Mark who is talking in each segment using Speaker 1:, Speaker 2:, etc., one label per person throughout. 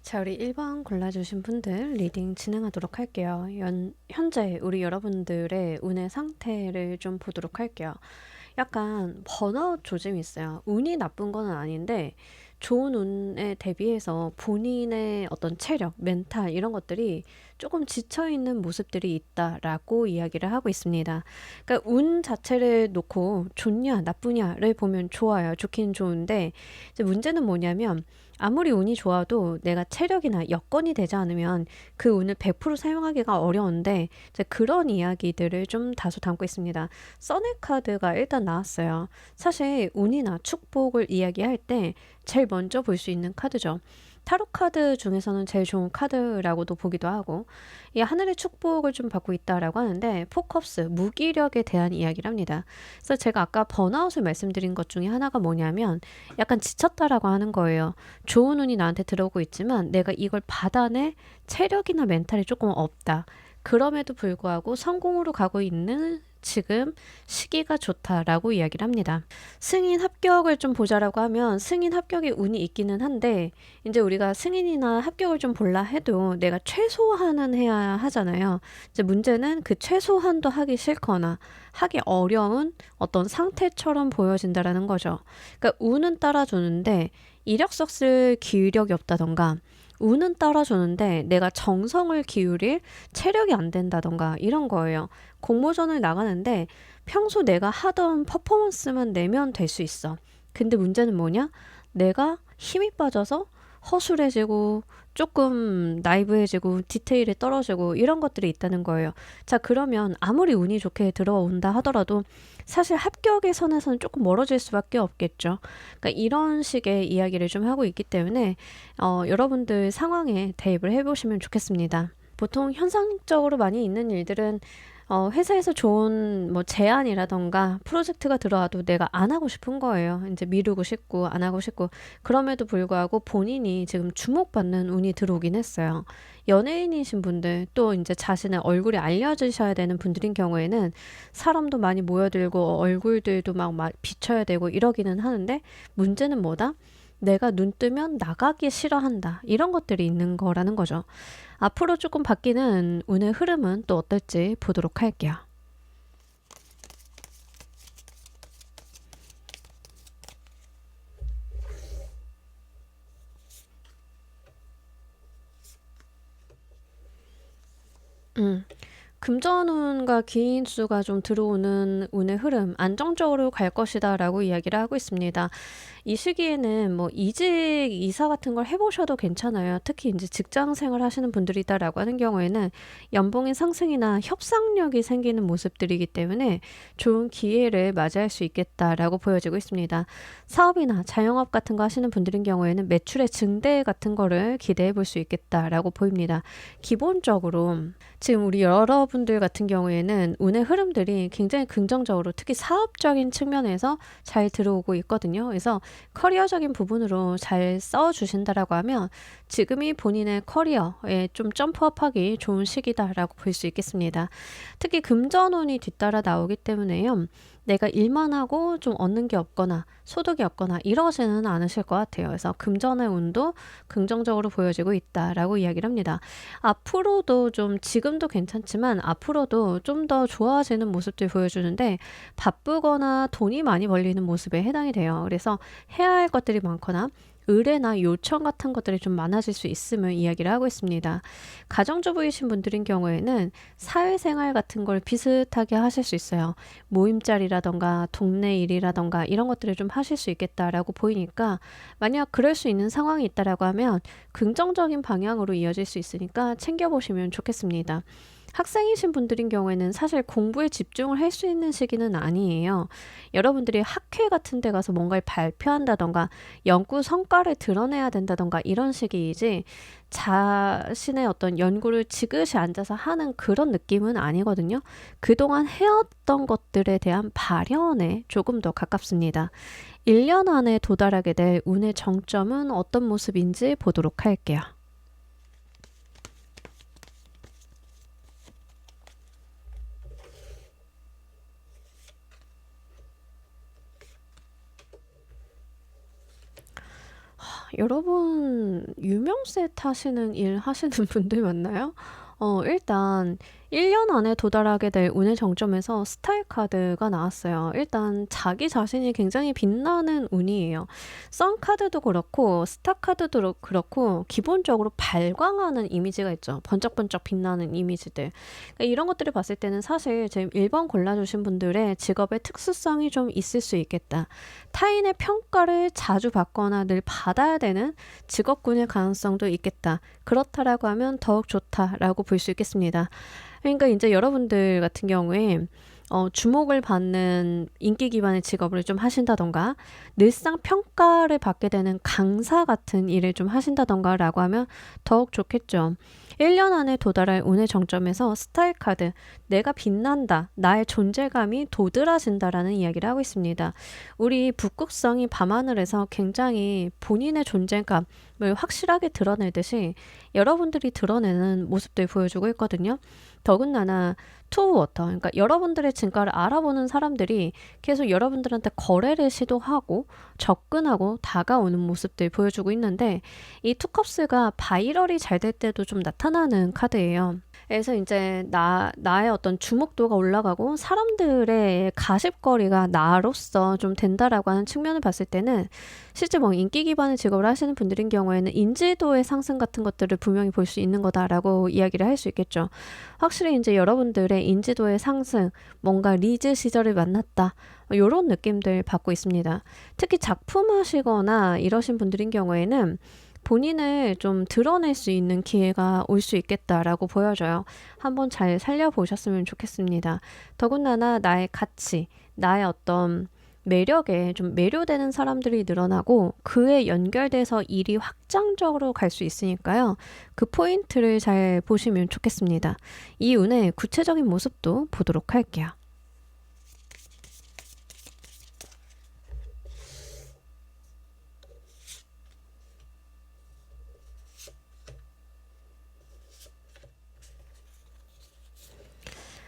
Speaker 1: 자, 우리 1번 골라주신 분들 리딩 진행하도록 할게요. 현재 우리 여러분들의 운의 상태를 좀 보도록 할게요. 약간 번아웃 조짐이 있어요. 운이 나쁜 건 아닌데 좋은 운에 대비해서 본인의 어떤 체력, 멘탈 이런 것들이 조금 지쳐있는 모습들이 있다라고 이야기를 하고 있습니다. 그러니까 운 자체를 놓고 좋냐 나쁘냐를 보면 좋아요. 좋긴 좋은데 이제 문제는 뭐냐면 아무리 운이 좋아도 내가 체력이나 여건이 되지 않으면 그 운을 100% 사용하기가 어려운데 이제 그런 이야기들을 좀 다소 담고 있습니다. 써넷 카드가 일단 나왔어요. 사실 운이나 축복을 이야기할 때 제일 먼저 볼 수 있는 카드죠. 타로 카드 중에서는 제일 좋은 카드라고도 보기도 하고 이 하늘의 축복을 좀 받고 있다라고 하는데 포커스, 무기력에 대한 이야기를 합니다. 그래서 제가 아까 번아웃을 말씀드린 것 중에 하나가 뭐냐면 약간 지쳤다라고 하는 거예요. 좋은 운이 나한테 들어오고 있지만 내가 이걸 받아낼 체력이나 멘탈이 조금 없다. 그럼에도 불구하고 성공으로 가고 있는 지금 시기가 좋다라고 이야기를 합니다. 승인 합격을 좀 보자라고 하면 승인 합격에 운이 있기는 한데 이제 우리가 승인이나 합격을 좀 볼라 해도 내가 최소한은 해야 하잖아요. 이제 문제는 그 최소한도 하기 싫거나 하기 어려운 어떤 상태처럼 보여진다라는 거죠. 그러니까 운은 따라주는데 이력서 쓸 기력이 없다던가 운은 따라주는데 내가 정성을 기울일 체력이 안 된다던가 이런 거예요. 공모전을 나가는데 평소 내가 하던 퍼포먼스만 내면 될 수 있어. 근데 문제는 뭐냐? 내가 힘이 빠져서 허술해지고 조금 나이브해지고 디테일이 떨어지고 이런 것들이 있다는 거예요. 자, 그러면 아무리 운이 좋게 들어온다 하더라도 사실 합격의 선에서는 조금 멀어질 수밖에 없겠죠. 그러니까 이런 식의 이야기를 좀 하고 있기 때문에 여러분들 상황에 대입을 해보시면 좋겠습니다. 보통 현상적으로 많이 있는 일들은 회사에서 좋은 뭐 제안이라던가 프로젝트가 들어와도 내가 안 하고 싶은 거예요. 이제 미루고 싶고 안 하고 싶고 그럼에도 불구하고 본인이 지금 주목받는 운이 들어오긴 했어요. 연예인이신 분들 또 이제 자신의 얼굴이 알려지셔야 되는 분들인 경우에는 사람도 많이 모여들고 얼굴들도 막 비춰야 되고 이러기는 하는데 문제는 뭐다? 내가 눈 뜨면 나가기 싫어한다. 이런 것들이 있는 거라는 거죠. 앞으로 조금 바뀌는 운의 흐름은 또 어떨지 보도록 할게요. 금전운과 기인수가 좀 들어오는 운의 흐름, 안정적으로 갈 것이다 라고 이야기를 하고 있습니다. 이 시기에는 뭐 이직, 이사 같은 걸 해보셔도 괜찮아요. 특히 이제 직장 생활 하시는 분들이다라고 하는 경우에는 연봉의 상승이나 협상력이 생기는 모습들이기 때문에 좋은 기회를 맞이할 수 있겠다라고 보여지고 있습니다. 사업이나 자영업 같은 거 하시는 분들인 경우에는 매출의 증대 같은 거를 기대해 볼 수 있겠다라고 보입니다. 기본적으로 지금 우리 여러분들 같은 경우에는 운의 흐름들이 굉장히 긍정적으로 특히 사업적인 측면에서 잘 들어오고 있거든요. 그래서 커리어적인 부분으로 잘 써주신다라고 하면 지금이 본인의 커리어에 좀 점프업하기 좋은 시기다라고 볼 수 있겠습니다. 특히 금전운이 뒤따라 나오기 때문에요. 내가 일만 하고 좀 얻는 게 없거나 소득이 없거나 이러지는 않으실 것 같아요. 그래서 금전의 운도 긍정적으로 보여지고 있다라고 이야기를 합니다. 앞으로도 좀 지금도 괜찮지만 앞으로도 좀 더 좋아지는 모습들 보여주는데 바쁘거나 돈이 많이 벌리는 모습에 해당이 돼요. 그래서 해야 할 것들이 많거나 의뢰나 요청 같은 것들이 좀 많아질 수 있음을 이야기를 하고 있습니다. 가정주부이신 분들인 경우에는 사회생활 같은 걸 비슷하게 하실 수 있어요. 모임자리라던가 동네 일이라던가 이런 것들을 좀 하실 수 있겠다라고 보이니까 만약 그럴 수 있는 상황이 있다라고 하면 긍정적인 방향으로 이어질 수 있으니까 챙겨보시면 좋겠습니다. 학생이신 분들인 경우에는 사실 공부에 집중을 할 수 있는 시기는 아니에요. 여러분들이 학회 같은 데 가서 뭔가를 발표한다던가 연구 성과를 드러내야 된다던가 이런 시기이지 자신의 어떤 연구를 지그시 앉아서 하는 그런 느낌은 아니거든요. 그동안 해왔던 것들에 대한 발현에 조금 더 가깝습니다. 1년 안에 도달하게 될 운의 정점은 어떤 모습인지 보도록 할게요. 여러분 유명세 타시는 일 하시는 분들 많나요? 일단 1년 안에 도달하게 될 운의 정점에서 스타일 카드가 나왔어요. 일단 자기 자신이 굉장히 빛나는 운이에요. 선 카드도 그렇고 스타 카드도 그렇고 기본적으로 발광하는 이미지가 있죠. 번쩍번쩍 빛나는 이미지들. 그러니까 이런 것들을 봤을 때는 사실 지금 1번 골라주신 분들의 직업의 특수성이 좀 있을 수 있겠다. 타인의 평가를 자주 받거나 늘 받아야 되는 직업군의 가능성도 있겠다. 그렇다라고 하면 더욱 좋다라고 볼 수 있겠습니다. 그러니까 이제 여러분들 같은 경우에 주목을 받는 인기 기반의 직업을 좀 하신다던가 늘상 평가를 받게 되는 강사 같은 일을 좀 하신다던가 라고 하면 더욱 좋겠죠. 1년 안에 도달할 운의 정점에서 스타일 카드, 내가 빛난다, 나의 존재감이 도드라진다라는 이야기를 하고 있습니다. 우리 북극성이 밤하늘에서 굉장히 본인의 존재감을 확실하게 드러내듯이 여러분들이 드러내는 모습들 보여주고 있거든요. 더군다나 투워터, 그러니까 여러분들의 진가를 알아보는 사람들이 계속 여러분들한테 거래를 시도하고 접근하고 다가오는 모습들 보여주고 있는데 이 투컵스가 바이럴이 잘 될 때도 좀 나타나는 카드예요. 그래서 이제 나의 어떤 주목도가 올라가고 사람들의 가십거리가 나로서 좀 된다라고 하는 측면을 봤을 때는 실제 뭐 인기 기반의 직업을 하시는 분들인 경우에는 인지도의 상승 같은 것들을 분명히 볼 수 있는 거다라고 이야기를 할 수 있겠죠. 확실히 이제 여러분들의 인지도의 상승, 뭔가 리즈 시절을 만났다. 이런 느낌들 받고 있습니다. 특히 작품 하시거나 이러신 분들인 경우에는 본인을 좀 드러낼 수 있는 기회가 올 수 있겠다라고 보여져요. 한번 잘 살려보셨으면 좋겠습니다. 더군다나 나의 가치, 나의 어떤 매력에 좀 매료되는 사람들이 늘어나고 그에 연결돼서 일이 확장적으로 갈 수 있으니까요. 그 포인트를 잘 보시면 좋겠습니다. 이 운의 구체적인 모습도 보도록 할게요.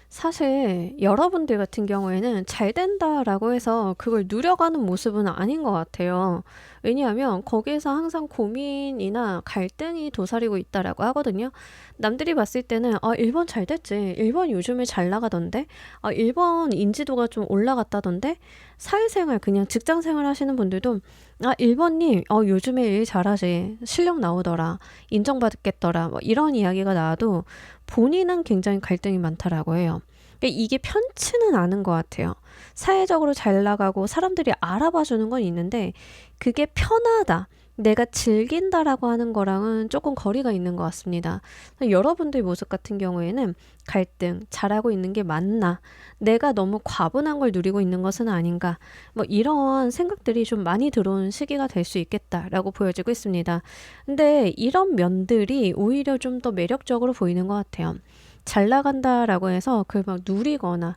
Speaker 1: 사실 여러분들 같은 경우에는 잘 된다라고 해서 그걸 누려가는 모습은 아닌 것 같아요. 왜냐하면 거기에서 항상 고민이나 갈등이 도사리고 있다라고 하거든요. 남들이 봤을 때는 1번 잘 됐지. 1번 요즘에 잘 나가던데. 1번 인지도가 좀 올라갔다던데. 사회생활 그냥 직장생활 하시는 분들도 1번님 요즘에 일 잘하지. 실력 나오더라. 인정받겠더라. 뭐 이런 이야기가 나와도 본인은 굉장히 갈등이 많다라고 해요. 그러니까 이게 편치는 않은 것 같아요. 사회적으로 잘 나가고 사람들이 알아봐 주는 건 있는데 그게 편하다. 내가 즐긴다라고 하는 거랑은 조금 거리가 있는 것 같습니다. 여러분들 모습 같은 경우에는 갈등, 잘하고 있는 게 맞나? 내가 너무 과분한 걸 누리고 있는 것은 아닌가? 뭐 이런 생각들이 좀 많이 들어오는 시기가 될 수 있겠다라고 보여지고 있습니다. 근데 이런 면들이 오히려 좀 더 매력적으로 보이는 것 같아요. 잘 나간다라고 해서 그걸 막 누리거나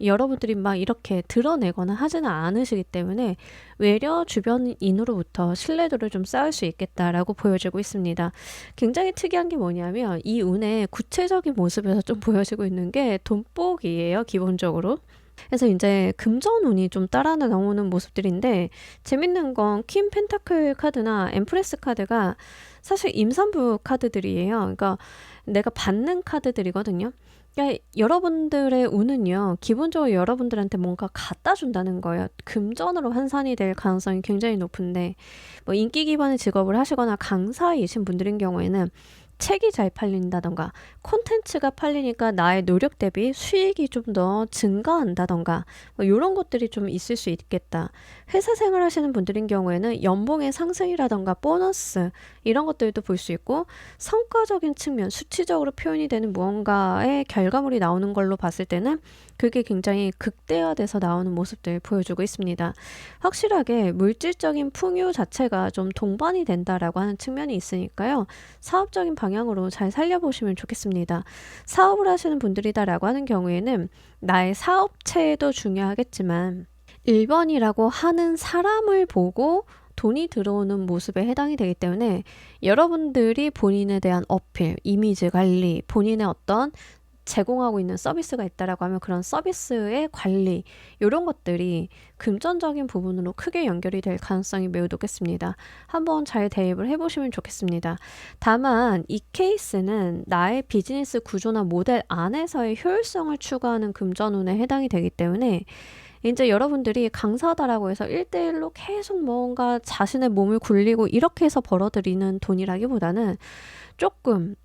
Speaker 1: 여러분들이 막 이렇게 드러내거나 하지는 않으시기 때문에 외려 주변인으로부터 신뢰도를 좀 쌓을 수 있겠다라고 보여지고 있습니다. 굉장히 특이한 게 뭐냐면 이 운의 구체적인 모습에서 좀 보여지고 있는 게 돈복이에요, 기본적으로. 그래서 이제 금전운이 좀 따라 나오는 모습들인데 재밌는 건 퀸 펜타클 카드나 엠프레스 카드가 사실 임산부 카드들이에요. 그러니까 내가 받는 카드들이거든요. 그러니까 여러분들의 운은요, 기본적으로 여러분들한테 뭔가 갖다 준다는 거예요. 금전으로 환산이 될 가능성이 굉장히 높은데, 뭐 인기 기반의 직업을 하시거나 강사이신 분들인 경우에는 책이 잘 팔린다던가 콘텐츠가 팔리니까 나의 노력 대비 수익이 좀 더 증가한다던가 뭐 이런 것들이 좀 있을 수 있겠다. 회사 생활 하시는 분들인 경우에는 연봉의 상승이라던가 보너스 이런 것들도 볼 수 있고 성과적인 측면 수치적으로 표현이 되는 무언가의 결과물이 나오는 걸로 봤을 때는 그게 굉장히 극대화돼서 나오는 모습들 보여주고 있습니다. 확실하게 물질적인 풍요 자체가 좀 동반이 된다라고 하는 측면이 있으니까요. 사업적인 방향으로 잘 살려보시면 좋겠습니다. 사업을 하시는 분들이다라고 하는 경우에는 나의 사업체도 중요하겠지만 1번이라고 하는 사람을 보고 돈이 들어오는 모습에 해당이 되기 때문에 여러분들이 본인에 대한 어필, 이미지 관리, 본인의 어떤 제공하고 있는 서비스가 있다라고 하면 그런 서비스의 관리 이런 것들이 금전적인 부분으로 크게 연결이 될 가능성이 매우 높겠습니다. 한번 잘 대입을 해보시면 좋겠습니다. 다만 이 케이스는 나의 비즈니스 구조나 모델 안에서의 효율성을 추구하는 금전운에 해당이 되기 때문에 이제 여러분들이 강사다라고 해서 1대1로 계속 뭔가 자신의 몸을 굴리고 이렇게 해서 벌어들이는 돈이라기보다는 조금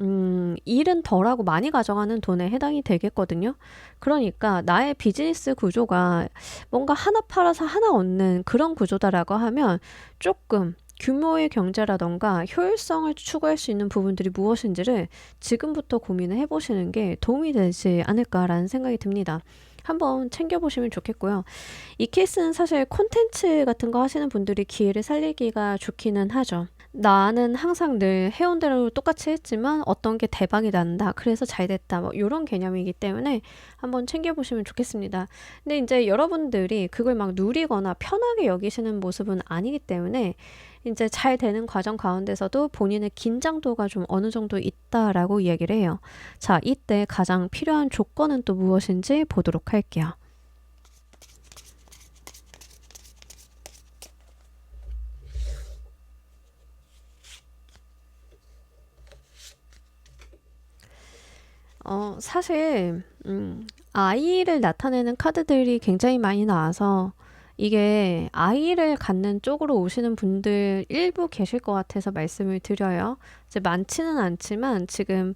Speaker 1: 일은 덜하고 많이 가져가는 돈에 해당이 되겠거든요. 그러니까 나의 비즈니스 구조가 뭔가 하나 팔아서 하나 얻는 그런 구조다라고 하면 조금 규모의 경제라던가 효율성을 추구할 수 있는 부분들이 무엇인지를 지금부터 고민을 해보시는 게 도움이 되지 않을까라는 생각이 듭니다. 한번 챙겨보시면 좋겠고요. 이 케이스는 사실 콘텐츠 같은 거 하시는 분들이 기회를 살리기가 좋기는 하죠. 나는 항상 늘 해온 대로 똑같이 했지만 어떤 게 대박이 난다. 그래서 잘 됐다. 뭐 이런 개념이기 때문에 한번 챙겨보시면 좋겠습니다. 근데 이제 여러분들이 그걸 막 누리거나 편하게 여기시는 모습은 아니기 때문에 이제 잘 되는 과정 가운데서도 본인의 긴장도가 좀 어느 정도 있다라고 이야기를 해요. 자, 이때 가장 필요한 조건은 또 무엇인지 보도록 할게요. 사실, 아이를 나타내는 카드들이 굉장히 많이 나와서 이게 아이를 갖는 쪽으로 오시는 분들 일부 계실 것 같아서 말씀을 드려요. 이제 많지는 않지만 지금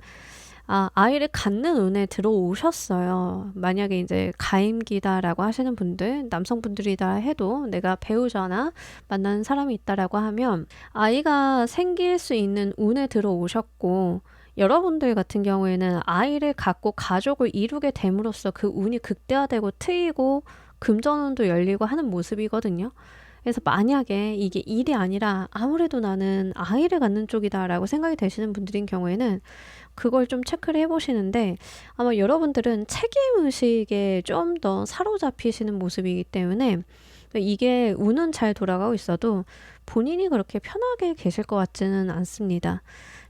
Speaker 1: 아이를 갖는 운에 들어오셨어요. 만약에 이제 가임기다라고 하시는 분들, 남성분들이다 해도 내가 배우자나 만나는 사람이 있다라고 하면 아이가 생길 수 있는 운에 들어오셨고 여러분들 같은 경우에는 아이를 갖고 가족을 이루게 됨으로써 그 운이 극대화되고 트이고 금전운도 열리고 하는 모습이거든요. 그래서 만약에 이게 일이 아니라 아무래도 나는 아이를 갖는 쪽이다라고 생각이 되시는 분들인 경우에는 그걸 좀 체크를 해보시는데 아마 여러분들은 책임의식에 좀 더 사로잡히시는 모습이기 때문에 이게 운은 잘 돌아가고 있어도 본인이 그렇게 편하게 계실 것 같지는 않습니다.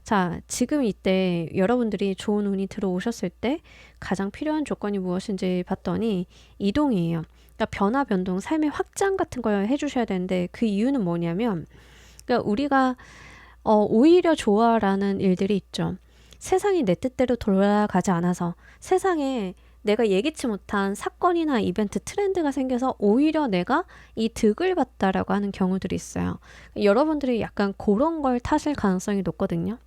Speaker 1: 자, 지금 이때 여러분들이 좋은 운이 들어오셨을 때 가장 필요한 조건이 무엇인지 봤더니 이동이에요. 그러니까 변화, 변동, 삶의 확장 같은 걸 해주셔야 되는데 그 이유는 뭐냐면 그러니까 우리가 오히려 좋아라는 일들이 있죠. 세상이 내 뜻대로 돌아가지 않아서 세상에 내가 예기치 못한 사건이나 이벤트, 트렌드가 생겨서 오히려 내가 이 득을 봤다라고 하는 경우들이 있어요. 여러분들이 약간 그런 걸 타실 가능성이 높거든요.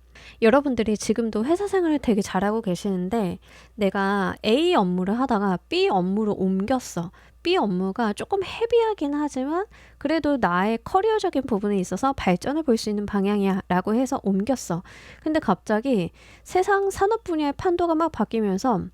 Speaker 1: 여러분들이 지금도 회사 생활을 되게 잘하고 계시는데 내가 A 업무를 하다가 B 업무로 옮겼어. B 업무가 조금 헤비하긴 하지만 그래도 나의 커리어적인 부분에 있어서 발전을 볼 수 있는 방향이야 라고 해서 옮겼어. 근데 갑자기 세상 산업 분야의 판도가 막 바뀌면서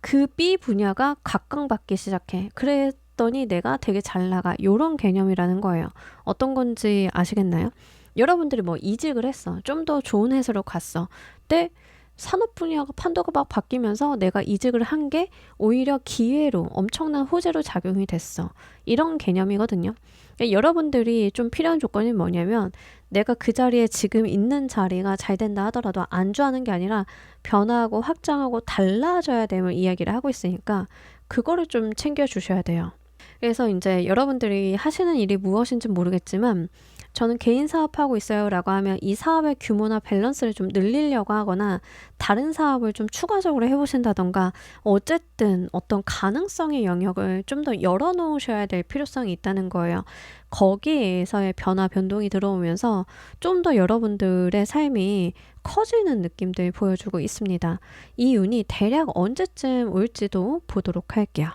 Speaker 1: 그 B 분야가 각광받기 시작해. 그랬더니 내가 되게 잘 나가. 요런 개념이라는 거예요. 어떤 건지 아시겠나요? 여러분들이 뭐 이직을 했어. 좀 더 좋은 회사로 갔어. 근데 산업 분야가 판도가 막 바뀌면서 내가 이직을 한 게 오히려 기회로 엄청난 호재로 작용이 됐어. 이런 개념이거든요. 여러분들이 좀 필요한 조건이 뭐냐면 내가 그 자리에 지금 있는 자리가 잘 된다 하더라도 안주하는 게 아니라 변화하고 확장하고 달라져야 됨을 이야기를 하고 있으니까 그거를 좀 챙겨주셔야 돼요. 그래서 이제 여러분들이 하시는 일이 무엇인지 모르겠지만 저는 개인 사업하고 있어요 라고 하면 이 사업의 규모나 밸런스를 좀 늘리려고 하거나 다른 사업을 좀 추가적으로 해보신다던가 어쨌든 어떤 가능성의 영역을 좀 더 열어놓으셔야 될 필요성이 있다는 거예요. 거기에서의 변화, 변동이 들어오면서 좀 더 여러분들의 삶이 커지는 느낌들 보여주고 있습니다. 이 운이 대략 언제쯤 올지도 보도록 할게요.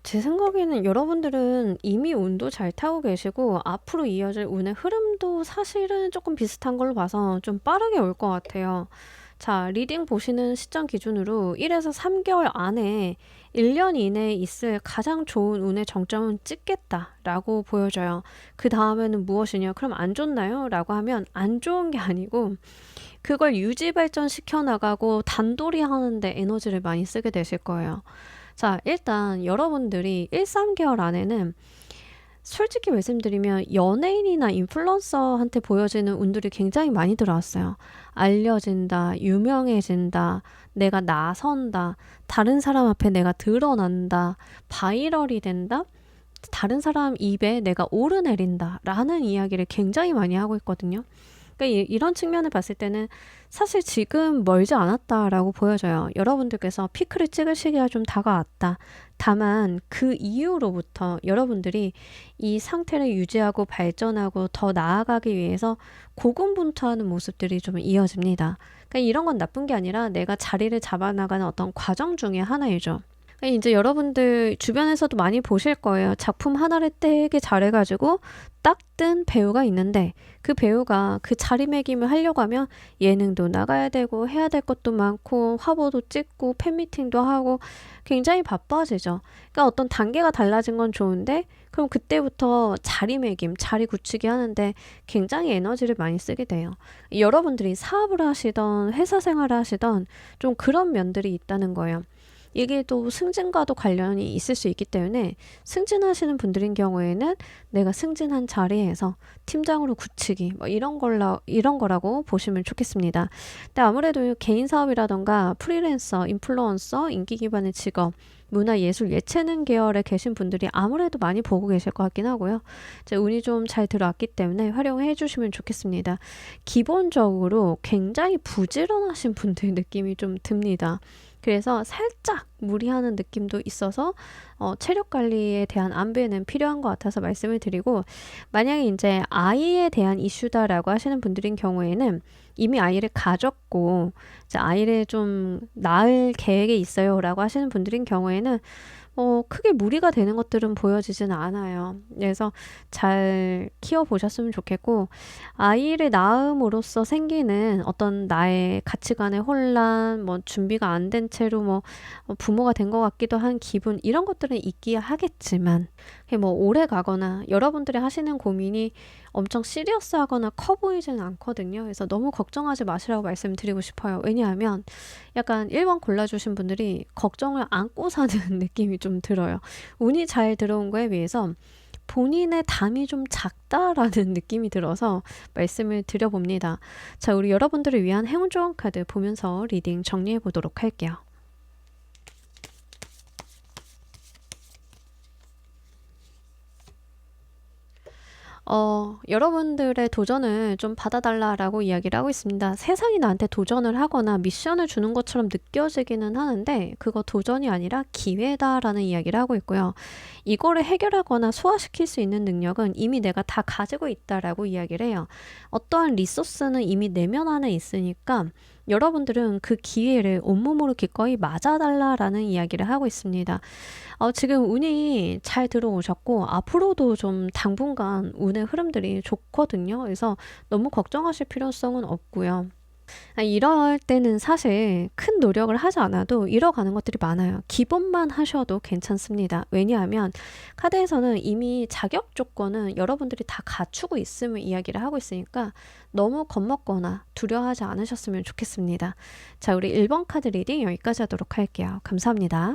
Speaker 1: 제 생각에는 여러분들은 이미 운도 잘 타고 계시고 앞으로 이어질 운의 흐름도 사실은 조금 비슷한 걸로 봐서 좀 빠르게 올 것 같아요. 자, 리딩 보시는 시점 기준으로 1에서 3개월 안에 1년 이내에 있을 가장 좋은 운의 정점은 찍겠다라고 보여져요. 그 다음에는 무엇이냐? 그럼 안 좋나요? 라고 하면 안 좋은 게 아니고 그걸 유지 발전시켜 나가고 단돌이 하는데 에너지를 많이 쓰게 되실 거예요. 자, 일단 여러분들이 1, 3개월 안에는 솔직히 말씀드리면 연예인이나 인플루언서한테 보여지는 운들이 굉장히 많이 들어왔어요. 알려진다, 유명해진다, 내가 나선다, 다른 사람 앞에 내가 드러난다, 바이럴이 된다, 다른 사람 입에 내가 오르내린다 라는 이야기를 굉장히 많이 하고 있거든요. 그러니까 이런 측면을 봤을 때는 사실 지금 멀지 않았다라고 보여져요. 여러분들께서 피크를 찍을 시기가 좀 다가왔다. 다만 그 이후로부터 여러분들이 이 상태를 유지하고 발전하고 더 나아가기 위해서 고군분투하는 모습들이 좀 이어집니다. 그러니까 이런 건 나쁜 게 아니라 내가 자리를 잡아나가는 어떤 과정 중에 하나이죠. 이제 여러분들 주변에서도 많이 보실 거예요. 작품 하나를 되게 잘해가지고 딱 뜬 배우가 있는데 그 배우가 그 자리매김을 하려고 하면 예능도 나가야 되고 해야 될 것도 많고 화보도 찍고 팬미팅도 하고 굉장히 바빠지죠. 그러니까 어떤 단계가 달라진 건 좋은데 그럼 그때부터 자리매김, 자리 굳히기 하는데 굉장히 에너지를 많이 쓰게 돼요. 여러분들이 사업을 하시던 회사 생활을 하시던 좀 그런 면들이 있다는 거예요. 이게 또 승진과도 관련이 있을 수 있기 때문에 승진하시는 분들인 경우에는 내가 승진한 자리에서 팀장으로 굳히기 뭐 이런 거라고 보시면 좋겠습니다. 근데 아무래도 개인 사업이라던가 프리랜서, 인플루언서, 인기 기반의 직업, 문화, 예술, 예체능 계열에 계신 분들이 아무래도 많이 보고 계실 것 같긴 하고요. 이제 운이 좀 잘 들어왔기 때문에 활용해 주시면 좋겠습니다. 기본적으로 굉장히 부지런하신 분들 느낌이 좀 듭니다. 그래서 살짝 무리하는 느낌도 있어서 체력 관리에 대한 안배는 필요한 것 같아서 말씀을 드리고 만약에 이제 아이에 대한 이슈다라고 하시는 분들인 경우에는 이미 아이를 가졌고 이제 아이를 좀 낳을 계획에 있어요라고 하시는 분들인 경우에는 크게 무리가 되는 것들은 보여지진 않아요. 그래서 잘 키워보셨으면 좋겠고, 아이를 낳음으로써 생기는 어떤 나의 가치관의 혼란, 뭐 준비가 안 된 채로 뭐 부모가 된 것 같기도 한 기분, 이런 것들은 있기야 하겠지만, 뭐 오래 가거나 여러분들이 하시는 고민이 엄청 시리어스하거나 커 보이지는 않거든요. 그래서 너무 걱정하지 마시라고 말씀드리고 싶어요. 왜냐하면 약간 1번 골라주신 분들이 걱정을 안고 사는 느낌이 좀 들어요. 운이 잘 들어온 거에 비해서 본인의 담이 좀 작다라는 느낌이 들어서 말씀을 드려봅니다. 자, 우리 여러분들을 위한 행운 좋은 카드 보면서 리딩 정리해 보도록 할게요. 여러분들의 도전을 좀 받아달라라고 이야기를 하고 있습니다. 세상이 나한테 도전을 하거나 미션을 주는 것처럼 느껴지기는 하는데 그거 도전이 아니라 기회다라는 이야기를 하고 있고요. 이거를 해결하거나 소화시킬 수 있는 능력은 이미 내가 다 가지고 있다라고 이야기를 해요. 어떠한 리소스는 이미 내면 안에 있으니까 여러분들은 그 기회를 온몸으로 기꺼이 맞아달라라는 이야기를 하고 있습니다. 지금 운이 잘 들어오셨고 앞으로도 좀 당분간 운의 흐름들이 좋거든요. 그래서 너무 걱정하실 필요성은 없고요. 이럴 때는 사실 큰 노력을 하지 않아도 이뤄가는 것들이 많아요. 기본만 하셔도 괜찮습니다. 왜냐하면 카드에서는 이미 자격 조건은 여러분들이 다 갖추고 있음을 이야기를 하고 있으니까 너무 겁먹거나 두려워하지 않으셨으면 좋겠습니다. 자, 우리 1번 카드 리딩 여기까지 하도록 할게요. 감사합니다.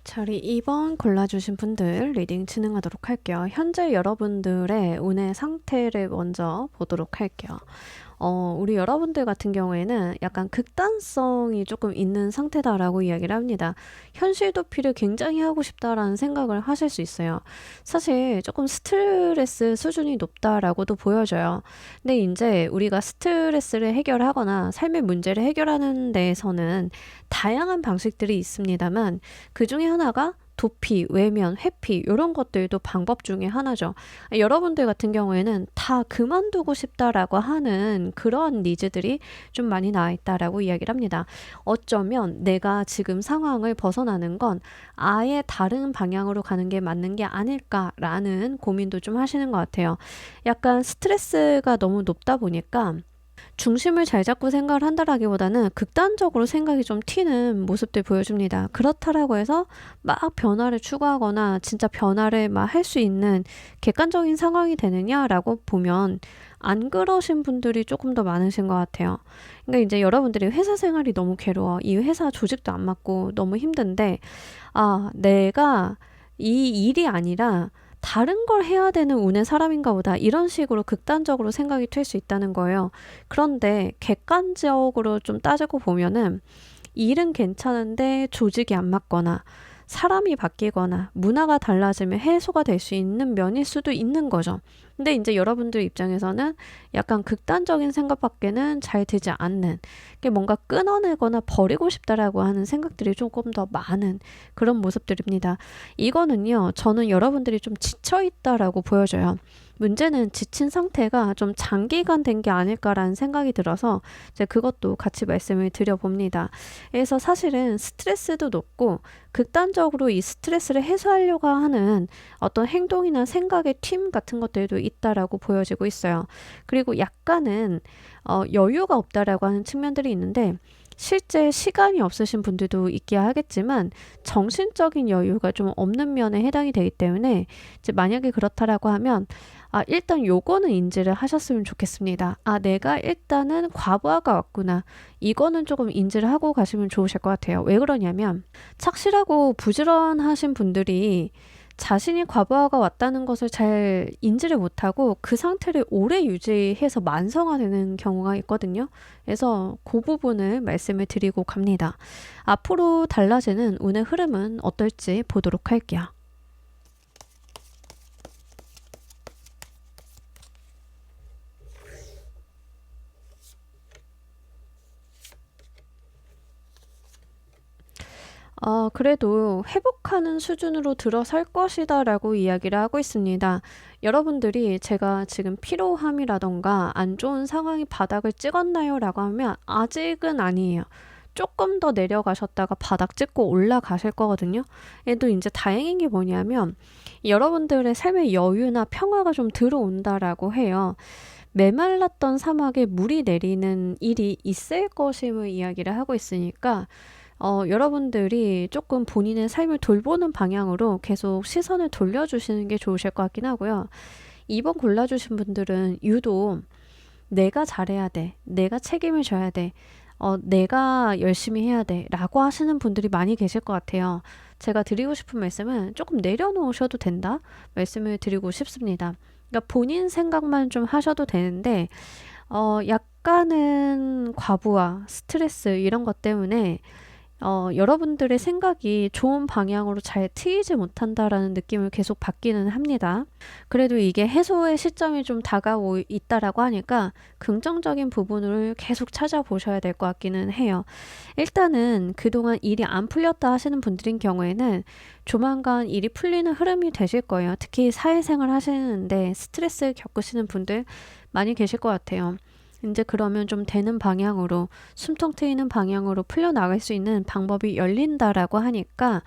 Speaker 1: 자리 2번 골라주신 분들 리딩 진행하도록 할게요. 현재 여러분들의 운의 상태를 먼저 보도록 할게요. 우리 여러분들 같은 경우에는 약간 극단성이 조금 있는 상태다라고 이야기를 합니다. 현실 도피를 굉장히 하고 싶다라는 생각을 하실 수 있어요. 사실 조금 스트레스 수준이 높다라고도 보여져요. 근데 이제 우리가 스트레스를 해결하거나 삶의 문제를 해결하는 데에서는 다양한 방식들이 있습니다만 그 중에 하나가 도피, 외면, 회피 이런 것들도 방법 중에 하나죠. 여러분들 같은 경우에는 다 그만두고 싶다라고 하는 그런 니즈들이 좀 많이 나와 있다라고 이야기를 합니다. 어쩌면 내가 지금 상황을 벗어나는 건 아예 다른 방향으로 가는 게 맞는 게 아닐까라는 고민도 좀 하시는 것 같아요. 약간 스트레스가 너무 높다 보니까 중심을 잘 잡고 생각을 한다라기보다는 극단적으로 생각이 좀 튀는 모습들 보여줍니다. 그렇다라고 해서 막 변화를 추구하거나 진짜 변화를 막 할 수 있는 객관적인 상황이 되느냐라고 보면 안 그러신 분들이 조금 더 많으신 것 같아요. 그러니까 이제 여러분들이 회사 생활이 너무 괴로워. 이 회사 조직도 안 맞고 너무 힘든데, 아, 내가 이 일이 아니라 다른 걸 해야 되는 운의 사람인가 보다. 이런 식으로 극단적으로 생각이 될 수 있다는 거예요. 그런데 객관적으로 좀 따지고 보면은 일은 괜찮은데 조직이 안 맞거나 사람이 바뀌거나 문화가 달라지면 해소가 될 수 있는 면일 수도 있는 거죠. 근데 이제 여러분들 입장에서는 약간 극단적인 생각밖에는 잘 되지 않는 게 뭔가 끊어내거나 버리고 싶다라고 하는 생각들이 조금 더 많은 그런 모습들입니다. 이거는요, 저는 여러분들이 좀 지쳐있다라고 보여져요. 문제는 지친 상태가 좀 장기간 된 게 아닐까라는 생각이 들어서 이제 그것도 같이 말씀을 드려봅니다. 그래서 사실은 스트레스도 높고 극단적으로 이 스트레스를 해소하려고 하는 어떤 행동이나 생각의 팀 같은 것들도 있다라고 보여지고 있어요. 그리고 약간은 여유가 없다라고 하는 측면들이 있는데 실제 시간이 없으신 분들도 있기야 하겠지만 정신적인 여유가 좀 없는 면에 해당이 되기 때문에 이제 만약에 그렇다라고 하면 일단 요거는 인지를 하셨으면 좋겠습니다. 내가 일단은 과부하가 왔구나. 이거는 조금 인지를 하고 가시면 좋으실 것 같아요. 왜 그러냐면 착실하고 부지런하신 분들이 자신이 과부하가 왔다는 것을 잘 인지를 못하고 그 상태를 오래 유지해서 만성화되는 경우가 있거든요. 그래서 그 부분을 말씀을 드리고 갑니다. 앞으로 달라지는 운의 흐름은 어떨지 보도록 할게요. 그래도 회복하는 수준으로 들어설 것이다 라고 이야기를 하고 있습니다. 여러분들이 제가 지금 피로함이라던가 안 좋은 상황이 바닥을 찍었나요? 라고 하면 아직은 아니에요. 조금 더 내려가셨다가 바닥 찍고 올라가실 거거든요. 얘도 이제 다행인 게 뭐냐면 여러분들의 삶의 여유나 평화가 좀 들어온다라고 해요. 메말랐던 사막에 물이 내리는 일이 있을 것임을 이야기를 하고 있으니까 여러분들이 조금 본인의 삶을 돌보는 방향으로 계속 시선을 돌려주시는 게 좋으실 것 같긴 하고요. 2번 골라주신 분들은 유독 내가 잘해야 돼. 내가 책임을 져야 돼. 내가 열심히 해야 돼. 라고 하시는 분들이 많이 계실 것 같아요. 제가 드리고 싶은 말씀은 조금 내려놓으셔도 된다. 말씀을 드리고 싶습니다. 그러니까 본인 생각만 좀 하셔도 되는데, 약간은 과부하, 스트레스 이런 것 때문에 여러분들의 생각이 좋은 방향으로 잘 트이지 못한다라는 느낌을 계속 받기는 합니다. 그래도 이게 해소의 시점이 좀 다가오 있다라고 하니까 긍정적인 부분을 계속 찾아보셔야 될 것 같기는 해요. 일단은 그동안 일이 안 풀렸다 하시는 분들인 경우에는 조만간 일이 풀리는 흐름이 되실 거예요. 특히 사회생활 하시는데 스트레스 겪으시는 분들 많이 계실 것 같아요. 이제 그러면 좀 되는 방향으로 숨통 트이는 방향으로 풀려나갈 수 있는 방법이 열린다라고 하니까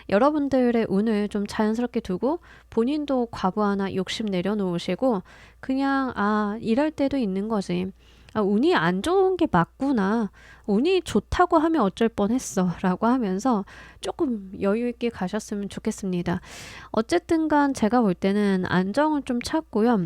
Speaker 1: 여러분들의 운을 좀 자연스럽게 두고 본인도 과부하나 욕심 내려놓으시고 그냥 이럴 때도 있는 거지. 운이 안 좋은 게 맞구나. 운이 좋다고 하면 어쩔 뻔했어. 라고 하면서 조금 여유 있게 가셨으면 좋겠습니다. 어쨌든 간 제가 볼 때는 안정을 좀 찾고요.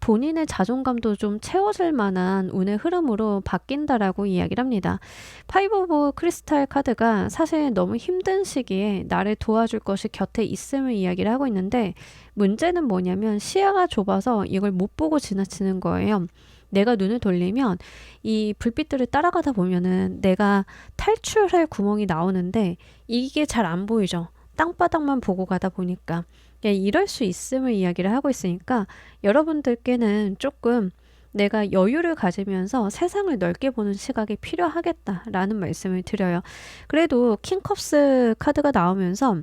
Speaker 1: 본인의 자존감도 좀 채워질 만한 운의 흐름으로 바뀐다라고 이야기를 합니다. 파이브 오브 크리스탈 카드가 사실 너무 힘든 시기에 나를 도와줄 것이 곁에 있음을 이야기를 하고 있는데 문제는 뭐냐면 시야가 좁아서 이걸 못 보고 지나치는 거예요. 내가 눈을 돌리면 이 불빛들을 따라가다 보면은 내가 탈출할 구멍이 나오는데 이게 잘 안 보이죠. 땅바닥만 보고 가다 보니까 이럴 수 있음을 이야기를 하고 있으니까 여러분들께는 조금 내가 여유를 가지면서 세상을 넓게 보는 시각이 필요하겠다라는 말씀을 드려요. 그래도 킹컵스 카드가 나오면서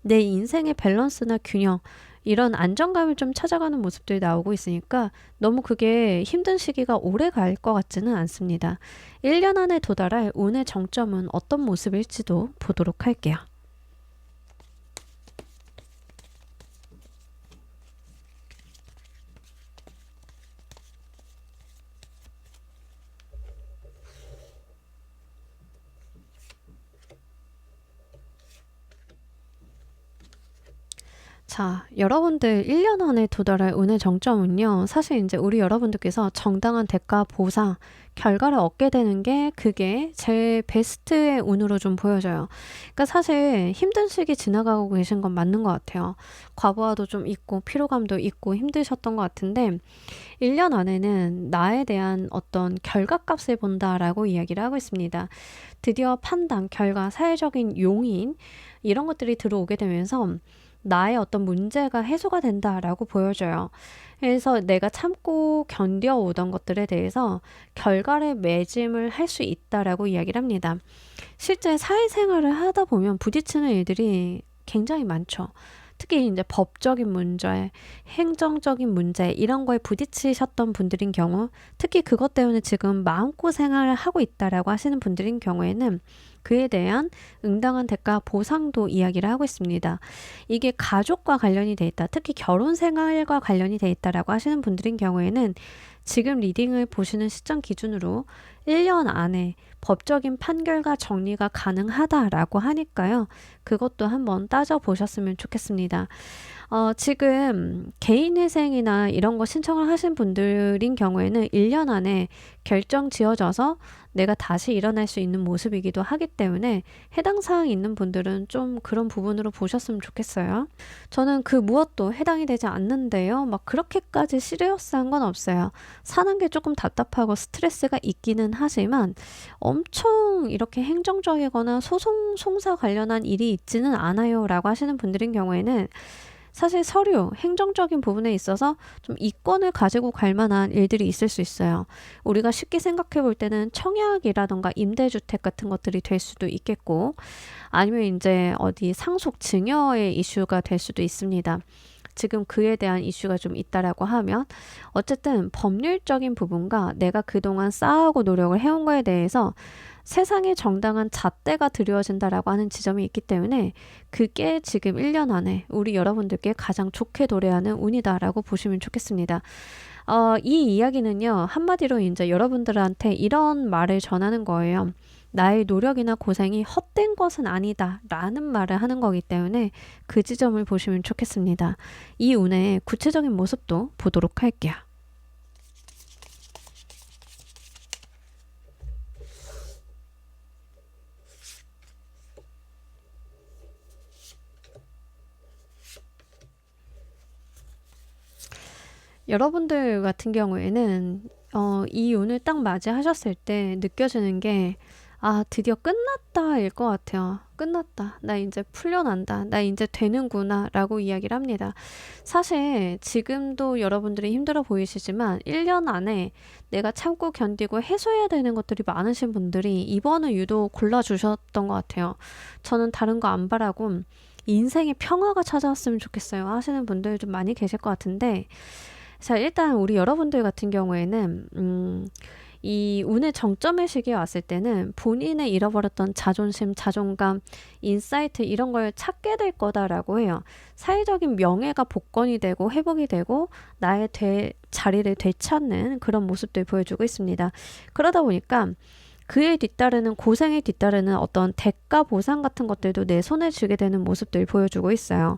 Speaker 1: 내 인생의 밸런스나 균형, 이런 안정감을 좀 찾아가는 모습들이 나오고 있으니까 너무 그게 힘든 시기가 오래 갈 것 같지는 않습니다. 1년 안에 도달할 운의 정점은 어떤 모습일지도 보도록 할게요. 자, 여러분들 1년 안에 도달할 운의 정점은요, 사실 이제 우리 여러분들께서 정당한 대가, 보상, 결과를 얻게 되는 게 그게 제일 베스트의 운으로 좀 보여져요. 그러니까 사실 힘든 시기 지나가고 계신 건 맞는 것 같아요. 과부하도 좀 있고, 피로감도 있고 힘드셨던 것 같은데, 1년 안에는 나에 대한 어떤 결과값을 본다라고 이야기를 하고 있습니다. 드디어 판단, 결과, 사회적인 용인, 이런 것들이 들어오게 되면서 나의 어떤 문제가 해소가 된다라고 보여져요. 그래서 내가 참고 견뎌오던 것들에 대해서 결과를 매짐을 할 수 있다라고 이야기를 합니다. 실제 사회생활을 하다 보면 부딪히는 일들이 굉장히 많죠. 특히 이제 법적인 문제, 행정적인 문제 이런 거에 부딪히셨던 분들인 경우, 특히 그것 때문에 지금 마음고생을 하고 있다라고 하시는 분들인 경우에는 그에 대한 응당한 대가 보상도 이야기를 하고 있습니다. 이게 가족과 관련이 돼 있다, 특히 결혼 생활과 관련이 돼 있다라고 하시는 분들인 경우에는 지금 리딩을 보시는 시점 기준으로 1년 안에 법적인 판결과 정리가 가능하다라고 하니까요. 그것도 한번 따져보셨으면 좋겠습니다. 지금 개인회생이나 이런 거 신청을 하신 분들인 경우에는 1년 안에 결정 지어져서 내가 다시 일어날 수 있는 모습이기도 하기 때문에 해당 사항이 있는 분들은 좀 그런 부분으로 보셨으면 좋겠어요. 저는 그 무엇도 해당이 되지 않는데요. 막 그렇게까지 시리어스한 건 없어요. 사는 게 조금 답답하고 스트레스가 있기는 하지만 엄청 이렇게 행정적이거나 소송, 송사 관련한 일이 있지는 않아요 라고 하시는 분들인 경우에는 사실 서류, 행정적인 부분에 있어서 좀 이권을 가지고 갈 만한 일들이 있을 수 있어요. 우리가 쉽게 생각해 볼 때는 청약이라던가 임대주택 같은 것들이 될 수도 있겠고, 아니면 이제 어디 상속 증여의 이슈가 될 수도 있습니다. 지금 그에 대한 이슈가 좀 있다라고 하면 어쨌든 법률적인 부분과 내가 그동안 쌓아오고 노력을 해온 거에 대해서 세상에 정당한 잣대가 드려진다라고 하는 지점이 있기 때문에 그게 지금 1년 안에 우리 여러분들께 가장 좋게 도래하는 운이다라고 보시면 좋겠습니다. 이 이야기는요, 한마디로 이제 여러분들한테 이런 말을 전하는 거예요. 나의 노력이나 고생이 헛된 것은 아니다 라는 말을 하는 거기 때문에 그 지점을 보시면 좋겠습니다. 이 운의 구체적인 모습도 보도록 할게요. 여러분들 같은 경우에는 이 운을 딱 맞이하셨을 때 느껴지는 게, 아, 드디어 끝났다일 것 같아요. 끝났다. 나 이제 풀려난다. 나 이제 되는구나. 라고 이야기를 합니다. 사실 지금도 여러분들이 힘들어 보이시지만 1년 안에 내가 참고 견디고 해소해야 되는 것들이 많으신 분들이 이번을 유독 골라주셨던 것 같아요. 저는 다른 거 안 바라고 인생의 평화가 찾아왔으면 좋겠어요 하시는 분들 좀 많이 계실 것 같은데, 자, 일단 우리 여러분들 같은 경우에는 이 운의 정점의 시기에 왔을 때는 본인의 잃어버렸던 자존심, 자존감, 인사이트 이런 걸 찾게 될 거다라고 해요. 사회적인 명예가 복권이 되고 회복이 되고 나의 자리를 되찾는 그런 모습들 보여주고 있습니다. 그러다 보니까 그에 뒤따르는 고생에 뒤따르는 어떤 대가 보상 같은 것들도 내 손에 쥐게 되는 모습들 보여주고 있어요.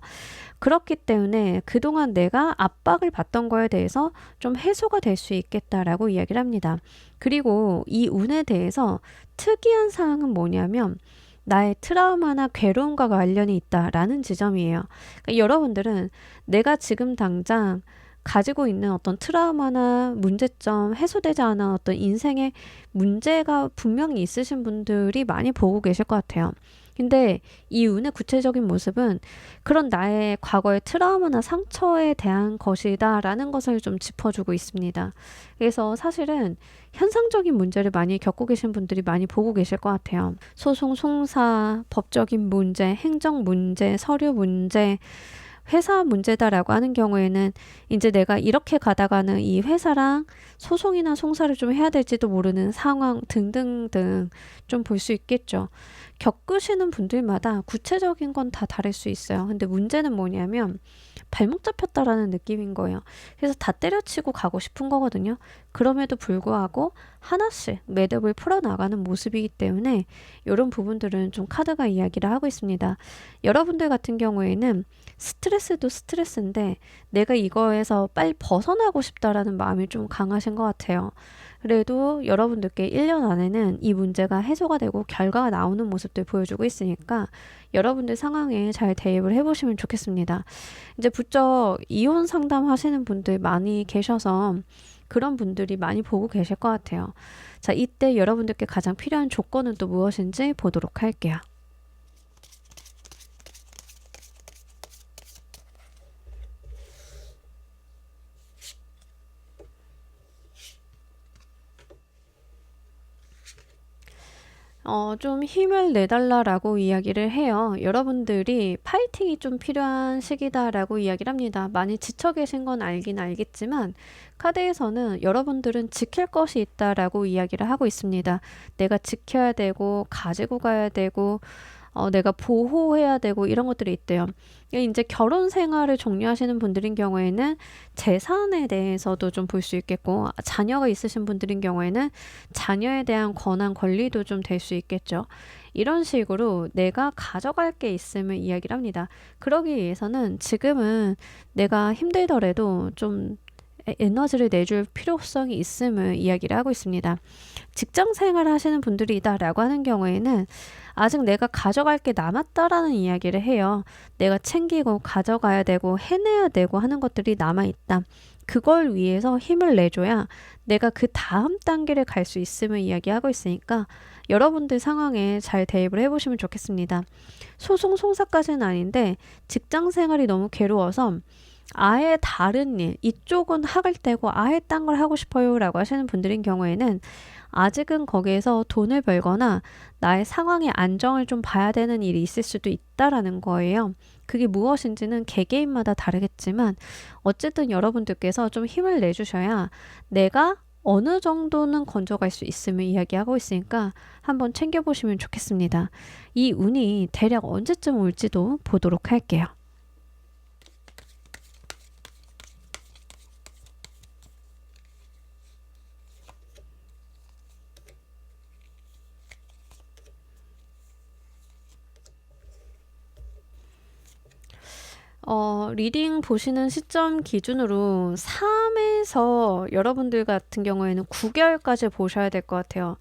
Speaker 1: 그렇기 때문에 그동안 내가 압박을 받던 거에 대해서 좀 해소가 될 수 있겠다라고 이야기를 합니다. 그리고 이 운에 대해서 특이한 사항은 뭐냐면 나의 트라우마나 괴로움과 관련이 있다라는 지점이에요. 그러니까 여러분들은 내가 지금 당장 가지고 있는 어떤 트라우마나 문제점, 해소되지 않은 어떤 인생의 문제가 분명히 있으신 분들이 많이 보고 계실 것 같아요. 근데 이 운의 구체적인 모습은 그런 나의 과거의 트라우마나 상처에 대한 것이다 라는 것을 좀 짚어주고 있습니다. 그래서 사실은 현상적인 문제를 많이 겪고 계신 분들이 많이 보고 계실 것 같아요. 소송, 송사, 법적인 문제, 행정 문제, 서류 문제, 회사 문제다라고 하는 경우에는 이제 내가 이렇게 가다가는 이 회사랑 소송이나 송사를 좀 해야 될지도 모르는 상황 등등등 좀 볼 수 있겠죠. 겪으시는 분들마다 구체적인 건 다 다를 수 있어요. 근데 문제는 뭐냐면 발목 잡혔다라는 느낌인 거예요. 그래서 다 때려치고 가고 싶은 거거든요. 그럼에도 불구하고 하나씩 매듭을 풀어나가는 모습이기 때문에 이런 부분들은 좀 카드가 이야기를 하고 있습니다. 여러분들 같은 경우에는 스트레스도 스트레스인데 내가 이거에서 빨리 벗어나고 싶다라는 마음이 좀 강하신 것 같아요. 그래도 여러분들께 1년 안에는 이 문제가 해소가 되고 결과가 나오는 모습들 보여주고 있으니까 여러분들 상황에 잘 대입을 해보시면 좋겠습니다. 이제 부쩍 이혼 상담 하시는 분들 많이 계셔서 그런 분들이 많이 보고 계실 것 같아요. 자, 이때 여러분들께 가장 필요한 조건은 또 무엇인지 보도록 할게요. 좀 힘을 내달라라고 이야기를 해요. 여러분들이 파이팅이 좀 필요한 시기다라고 이야기를 합니다. 많이 지쳐 계신 건 알긴 알겠지만 카드에서는 여러분들은 지킬 것이 있다라고 이야기를 하고 있습니다. 내가 지켜야 되고 가지고 가야 되고 내가 보호해야 되고 이런 것들이 있대요. 이제 결혼 생활을 종료하시는 분들인 경우에는 재산에 대해서도 좀 볼 수 있겠고 자녀가 있으신 분들인 경우에는 자녀에 대한 권한 권리도 좀 될 수 있겠죠. 이런 식으로 내가 가져갈 게 있음을 이야기를 합니다. 그러기 위해서는 지금은 내가 힘들더라도 좀 에너지를 내줄 필요성이 있음을 이야기를 하고 있습니다. 직장 생활을 하시는 분들이다라고 하는 경우에는 아직 내가 가져갈 게 남았다라는 이야기를 해요. 내가 챙기고 가져가야 되고 해내야 되고 하는 것들이 남아있다. 그걸 위해서 힘을 내줘야 내가 그 다음 단계를 갈 수 있음을 이야기하고 있으니까 여러분들 상황에 잘 대입을 해보시면 좋겠습니다. 소송 송사까지는 아닌데 직장 생활이 너무 괴로워서 아예 다른 일, 이쪽은 학을 떼고 아예 딴 걸 하고 싶어요 라고 하시는 분들인 경우에는 아직은 거기에서 돈을 벌거나 나의 상황의 안정을 좀 봐야 되는 일이 있을 수도 있다라는 거예요. 그게 무엇인지는 개개인마다 다르겠지만 어쨌든 여러분들께서 좀 힘을 내주셔야 내가 어느 정도는 건져갈 수 있음을 이야기하고 있으니까 한번 챙겨보시면 좋겠습니다. 이 운이 대략 언제쯤 올지도 보도록 할게요. 리딩 보시는 시점 기준으로 3에서 여러분들 같은 경우에는 9개월까지 보셔야 될 것 같아요.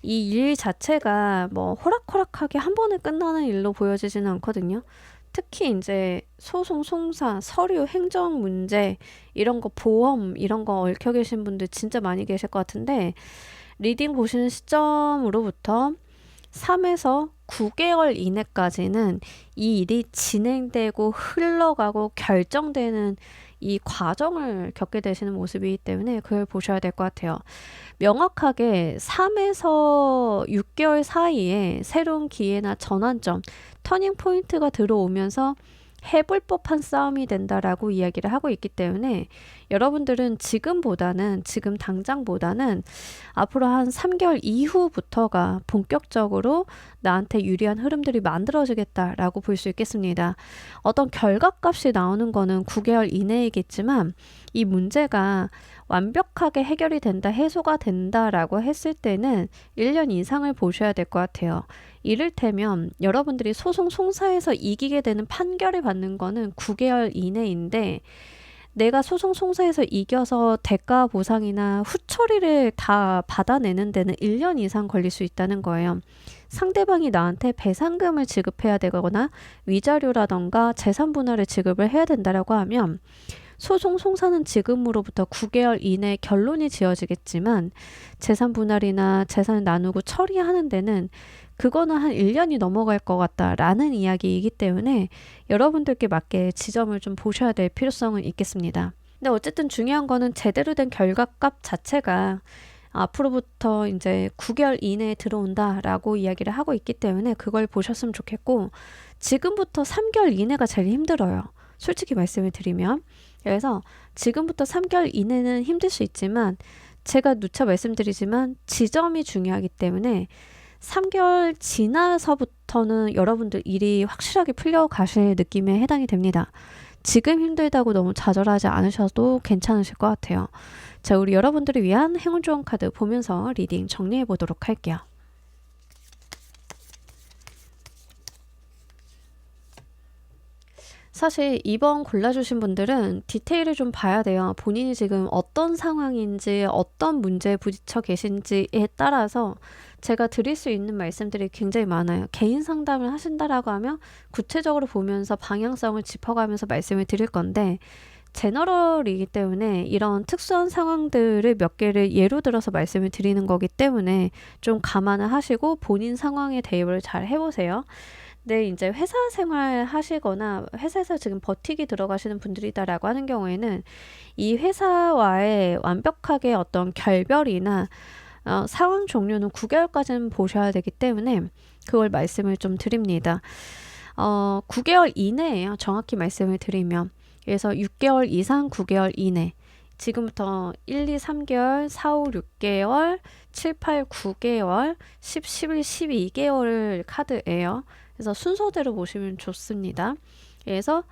Speaker 1: 이 일 자체가 뭐 호락호락하게 한 번에 끝나는 일로 보여지지는 않거든요. 특히 이제 소송, 송사, 서류, 행정 문제, 이런 거 보험, 이런 거 얽혀 계신 분들 진짜 많이 계실 것 같은데 리딩 보시는 시점으로부터 3에서 9개월 이내까지는 이 일이 진행되고 흘러가고 결정되는 이 과정을 겪게 되시는 모습이기 때문에 그걸 보셔야 될 것 같아요. 명확하게 3에서 6개월 사이에 새로운 기회나 전환점, 터닝 포인트가 들어오면서 해볼 법한 싸움이 된다라고 이야기를 하고 있기 때문에 여러분들은 지금 당장보다는 앞으로 한 3개월 이후부터가 본격적으로 나한테 유리한 흐름들이 만들어지겠다라고 볼 수 있겠습니다. 어떤 결과값이 나오는 거는 9개월 이내이겠지만 이 문제가 완벽하게 해결이 된다, 해소가 된다라고 했을 때는 1년 이상을 보셔야 될 것 같아요. 이를테면 여러분들이 소송 송사에서 이기게 되는 판결을 받는 거는 9개월 이내인데 내가 소송 송사에서 이겨서 대가 보상이나 후처리를 다 받아내는 데는 1년 이상 걸릴 수 있다는 거예요. 상대방이 나한테 배상금을 지급해야 되거나 위자료라던가 재산 분할을 지급을 해야 된다라고 하면 소송 송사는 지금으로부터 9개월 이내 결론이 지어지겠지만 재산 분할이나 재산을 나누고 처리하는 데는 그거는 한 1년이 넘어갈 것 같다라는 이야기이기 때문에 여러분들께 맞게 지점을 좀 보셔야 될 필요성은 있겠습니다. 근데 어쨌든 중요한 거는 제대로 된 결과값 자체가 앞으로부터 이제 9개월 이내에 들어온다라고 이야기를 하고 있기 때문에 그걸 보셨으면 좋겠고, 지금부터 3개월 이내가 제일 힘들어요. 솔직히 말씀을 드리면. 그래서 지금부터 3개월 이내는 힘들 수 있지만 제가 누차 말씀드리지만 지점이 중요하기 때문에 3개월 지나서부터는 여러분들 일이 확실하게 풀려가실 느낌에 해당이 됩니다. 지금 힘들다고 너무 좌절하지 않으셔도 괜찮으실 것 같아요. 자, 우리 여러분들을 위한 행운 좋은 카드 보면서 리딩 정리해 보도록 할게요. 사실 이번 골라주신 분들은 디테일을 좀 봐야 돼요. 본인이 지금 어떤 상황인지 어떤 문제에 부딪혀 계신지에 따라서 제가 드릴 수 있는 말씀들이 굉장히 많아요. 개인 상담을 하신다라고 하면 구체적으로 보면서 방향성을 짚어가면서 말씀을 드릴 건데, 제너럴이기 때문에 이런 특수한 상황들을 몇 개를 예로 들어서 말씀을 드리는 거기 때문에 좀 감안을 하시고 본인 상황에 대입을 잘 해보세요. 네, 이제 회사 생활 하시거나 회사에서 지금 버티기 들어가시는 분들이다라고 하는 경우에는 이 회사와의 완벽하게 어떤 결별이나 상황 종료는 9개월까지는 보셔야 되기 때문에 그걸 말씀을 좀 드립니다. 9개월 이내예요. 정확히 말씀을 드리면. 그래서 6개월 이상 9개월 이내. 지금부터 1, 2, 3개월, 4, 5, 6개월, 7, 8, 9개월, 10, 11, 12개월 카드예요. 그래서 순서대로 보시면 좋습니다. 그래서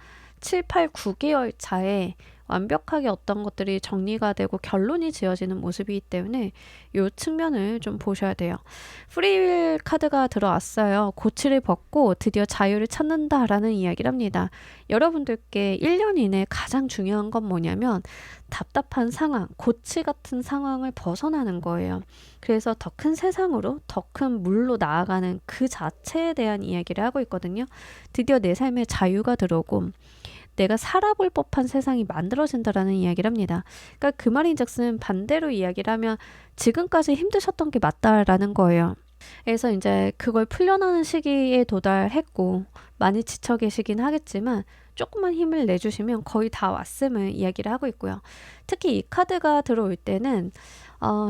Speaker 1: 7, 8, 9개월 차에 완벽하게 어떤 것들이 정리가 되고 결론이 지어지는 모습이기 때문에 이 측면을 좀 보셔야 돼요. 프리윌 카드가 들어왔어요. 고치를 벗고 드디어 자유를 찾는다라는 이야기를 합니다. 여러분들께 1년 이내에 가장 중요한 건 뭐냐면 답답한 상황, 고치 같은 상황을 벗어나는 거예요. 그래서 더 큰 세상으로, 더 큰 물로 나아가는 그 자체에 대한 이야기를 하고 있거든요. 드디어 내 삶에 자유가 들어오고 내가 살아볼 법한 세상이 만들어진다라는 이야기를 합니다. 그러니까 그 말인즉슨 반대로 이야기를 하면 지금까지 힘드셨던 게 맞다라는 거예요. 그래서 이제 그걸 풀려나는 시기에 도달했고 많이 지쳐 계시긴 하겠지만 조금만 힘을 내주시면 거의 다 왔음을 이야기를 하고 있고요. 특히 이 카드가 들어올 때는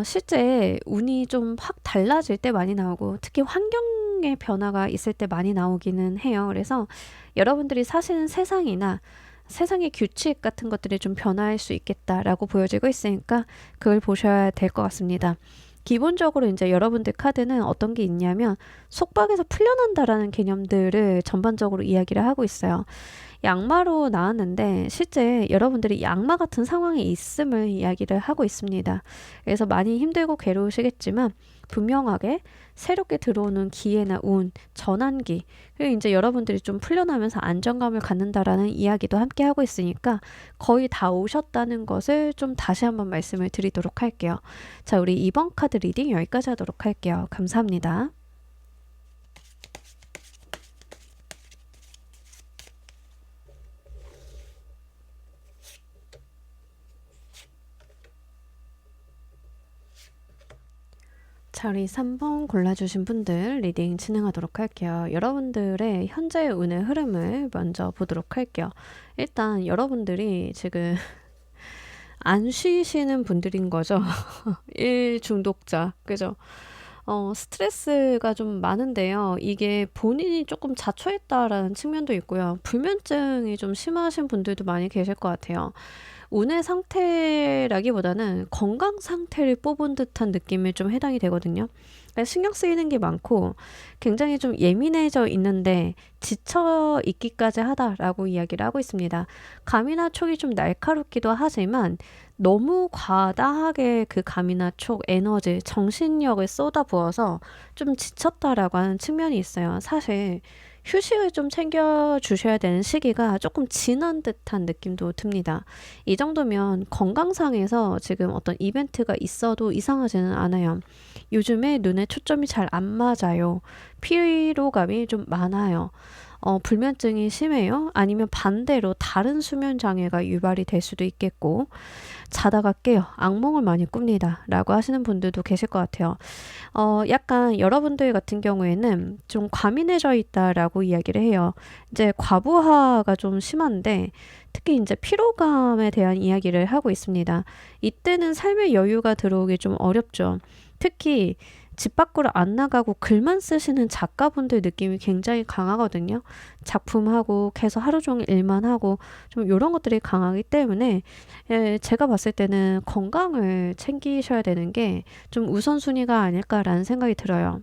Speaker 1: 실제 운이 좀 확 달라질 때 많이 나오고 특히 환경의 변화가 있을 때 많이 나오기는 해요. 그래서 여러분들이 사시는 세상이나 세상의 규칙 같은 것들이 좀 변화할 수 있겠다라고 보여지고 있으니까 그걸 보셔야 될 것 같습니다. 기본적으로 이제 여러분들 카드는 어떤 게 있냐면 속박에서 풀려난다라는 개념들을 전반적으로 이야기를 하고 있어요. 양마로 나왔는데 실제 여러분들이 양마 같은 상황에 있음을 이야기를 하고 있습니다. 그래서 많이 힘들고 괴로우시겠지만 분명하게 새롭게 들어오는 기회나 운, 전환기, 그리고 이제 여러분들이 좀 풀려나면서 안정감을 갖는다라는 이야기도 함께 하고 있으니까 거의 다 오셨다는 것을 좀 다시 한번 말씀을 드리도록 할게요. 자, 우리 이번 카드 리딩 여기까지 하도록 할게요. 감사합니다. 자, 우리 3번 골라주신 분들 리딩 진행하도록 할게요. 여러분들의 현재의 운의 흐름을 먼저 보도록 할게요. 일단 여러분들이 지금 안 쉬시는 분들인 거죠. 일 중독자, 그죠? 스트레스가 좀 많은데요. 이게 본인이 조금 자초했다라는 측면도 있고요. 불면증이 좀 심하신 분들도 많이 계실 것 같아요. 운의 상태라기보다는 건강 상태를 뽑은 듯한 느낌에 좀 해당이 되거든요. 그러니까 신경 쓰이는 게 많고 굉장히 좀 예민해져 있는데 지쳐 있기까지 하다라고 이야기를 하고 있습니다. 감이나 촉이 좀 날카롭기도 하지만 너무 과다하게 그 감이나 촉, 에너지, 정신력을 쏟아부어서 좀 지쳤다라고 하는 측면이 있어요. 사실 휴식을 좀 챙겨주셔야 되는 시기가 조금 지난 듯한 느낌도 듭니다. 이 정도면 건강상에서 지금 어떤 이벤트가 있어도 이상하지는 않아요. 요즘에 눈에 초점이 잘 안 맞아요. 피로감이 좀 많아요. 불면증이 심해요? 아니면 반대로 다른 수면 장애가 유발이 될 수도 있겠고, 자다가 깨요. 악몽을 많이 꿉니다. 라고 하시는 분들도 계실 것 같아요. 약간 여러분들 같은 경우에는 좀 과민해져 있다라고 이야기를 해요. 이제 과부하가 좀 심한데, 특히 이제 피로감에 대한 이야기를 하고 있습니다. 이때는 삶의 여유가 들어오기 좀 어렵죠. 특히 집 밖으로 안 나가고 글만 쓰시는 작가분들 느낌이 굉장히 강하거든요. 작품하고 계속 하루 종일 일만 하고 좀 이런 것들이 강하기 때문에 제가 봤을 때는 건강을 챙기셔야 되는 게 좀 우선순위가 아닐까라는 생각이 들어요.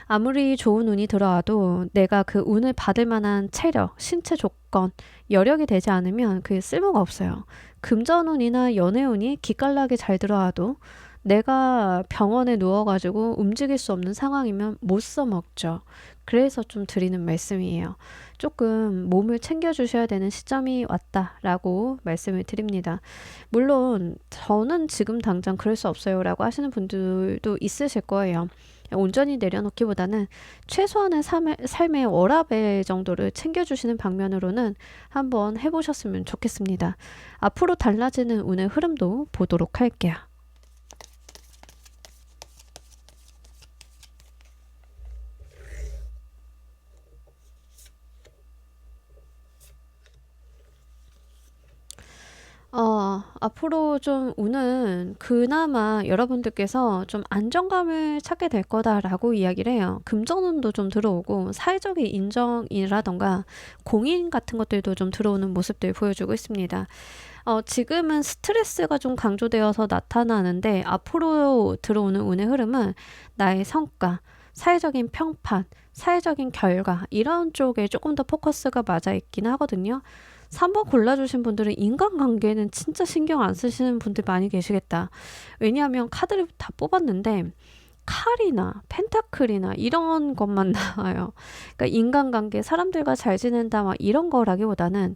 Speaker 1: 아무리 좋은 운이 들어와도 내가 그 운을 받을 만한 체력, 신체 조건, 여력이 되지 않으면 그게 쓸모가 없어요. 금전운이나 연애운이 기깔나게 잘 들어와도 내가 병원에 누워가지고 움직일 수 없는 상황이면 못 써먹죠. 그래서 좀 드리는 말씀이에요. 조금 몸을 챙겨주셔야 되는 시점이 왔다라고 말씀을 드립니다. 물론 저는 지금 당장 그럴 수 없어요라고 하시는 분들도 있으실 거예요. 온전히 내려놓기보다는 최소한의 삶의 워라밸 정도를 챙겨주시는 방면으로는 한번 해보셨으면 좋겠습니다. 앞으로 달라지는 운의 흐름도 보도록 할게요. 앞으로 좀 운은 그나마 여러분들께서 좀 안정감을 찾게 될 거다라고 이야기를 해요. 금전운도 좀 들어오고 사회적인 인정이라던가 공인 같은 것들도 좀 들어오는 모습들 보여주고 있습니다. 지금은 스트레스가 좀 강조되어서 나타나는데 앞으로 들어오는 운의 흐름은 나의 성과, 사회적인 평판, 사회적인 결과 이런 쪽에 조금 더 포커스가 맞아 있긴 하거든요. 3번 골라주신 분들은 인간관계는 진짜 신경 안 쓰시는 분들 많이 계시겠다. 왜냐하면 카드를 다 뽑았는데 칼이나 펜타클이나 이런 것만 나와요. 그러니까 인간관계, 사람들과 잘 지낸다 막 이런 거라기보다는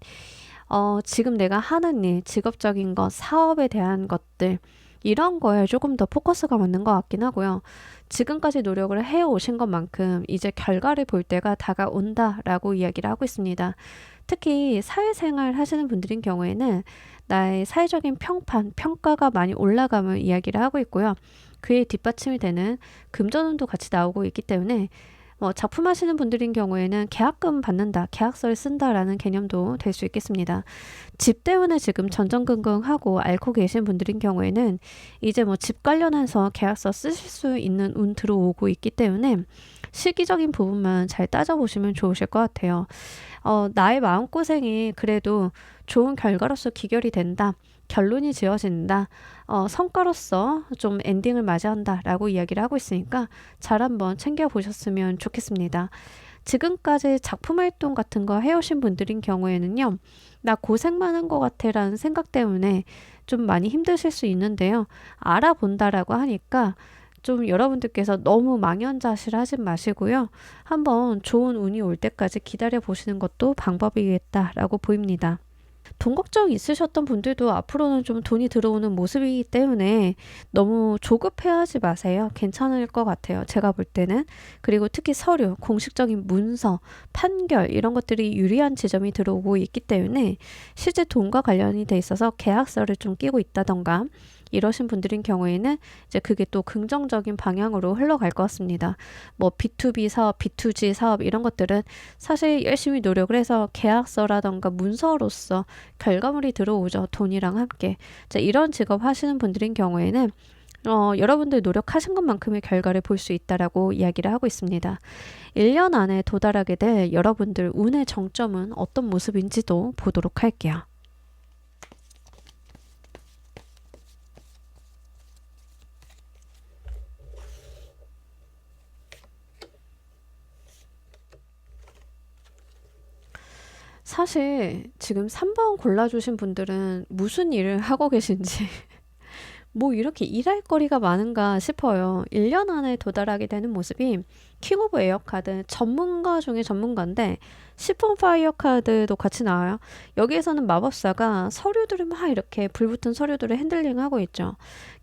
Speaker 1: 지금 내가 하는 일, 직업적인 것, 사업에 대한 것들 이런 거에 조금 더 포커스가 맞는 것 같긴 하고요. 지금까지 노력을 해오신 것만큼 이제 결과를 볼 때가 다가온다라고 이야기를 하고 있습니다. 특히 사회생활 하시는 분들인 경우에는 나의 사회적인 평판, 평가가 많이 올라감을 이야기를 하고 있고요. 그에 뒷받침이 되는 금전운도 같이 나오고 있기 때문에 작품 하시는 분들인 경우에는 계약금 받는다, 계약서를 쓴다라는 개념도 될 수 있겠습니다. 집 때문에 지금 전전긍긍하고 앓고 계신 분들인 경우에는 이제 집 관련해서 계약서 쓰실 수 있는 운 들어오고 있기 때문에 시기적인 부분만 잘 따져보시면 좋으실 것 같아요. 나의 마음고생이 그래도 좋은 결과로서 기결이 된다. 결론이 지어진다. 성과로서 좀 엔딩을 맞이한다라고 이야기를 하고 있으니까 잘 한번 챙겨보셨으면 좋겠습니다. 지금까지 작품 활동 같은 거 해오신 분들인 경우에는요. 나 고생만 한 것 같아 라는 생각 때문에 좀 많이 힘드실 수 있는데요. 알아본다라고 하니까 좀 여러분들께서 너무 망연자실하지 마시고요. 한번 좋은 운이 올 때까지 기다려 보시는 것도 방법이겠다라고 보입니다. 돈 걱정 있으셨던 분들도 앞으로는 좀 돈이 들어오는 모습이기 때문에 너무 조급해하지 마세요. 괜찮을 것 같아요. 제가 볼 때는. 그리고 특히 서류, 공식적인 문서, 판결 이런 것들이 유리한 지점이 들어오고 있기 때문에 실제 돈과 관련이 돼 있어서 계약서를 좀 끼고 있다던가 이러신 분들인 경우에는 이제 그게 또 긍정적인 방향으로 흘러갈 것 같습니다. B2B 사업, B2G 사업 이런 것들은 사실 열심히 노력을 해서 계약서라던가 문서로서 결과물이 들어오죠. 돈이랑 함께. 자, 이런 직업 하시는 분들인 경우에는 여러분들 노력하신 것만큼의 결과를 볼 수 있다라고 이야기를 하고 있습니다. 1년 안에 도달하게 될 여러분들 운의 정점은 어떤 모습인지도 보도록 할게요. 사실 지금 3번 골라주신 분들은 무슨 일을 하고 계신지 이렇게 일할 거리가 많은가 싶어요. 1년 안에 도달하게 되는 모습이 킹 오브 에어 카드 전문가 중에 전문가인데 시폰 파이어 카드도 같이 나와요. 여기에서는 마법사가 서류들을 막 이렇게 불붙은 서류들을 핸들링하고 있죠.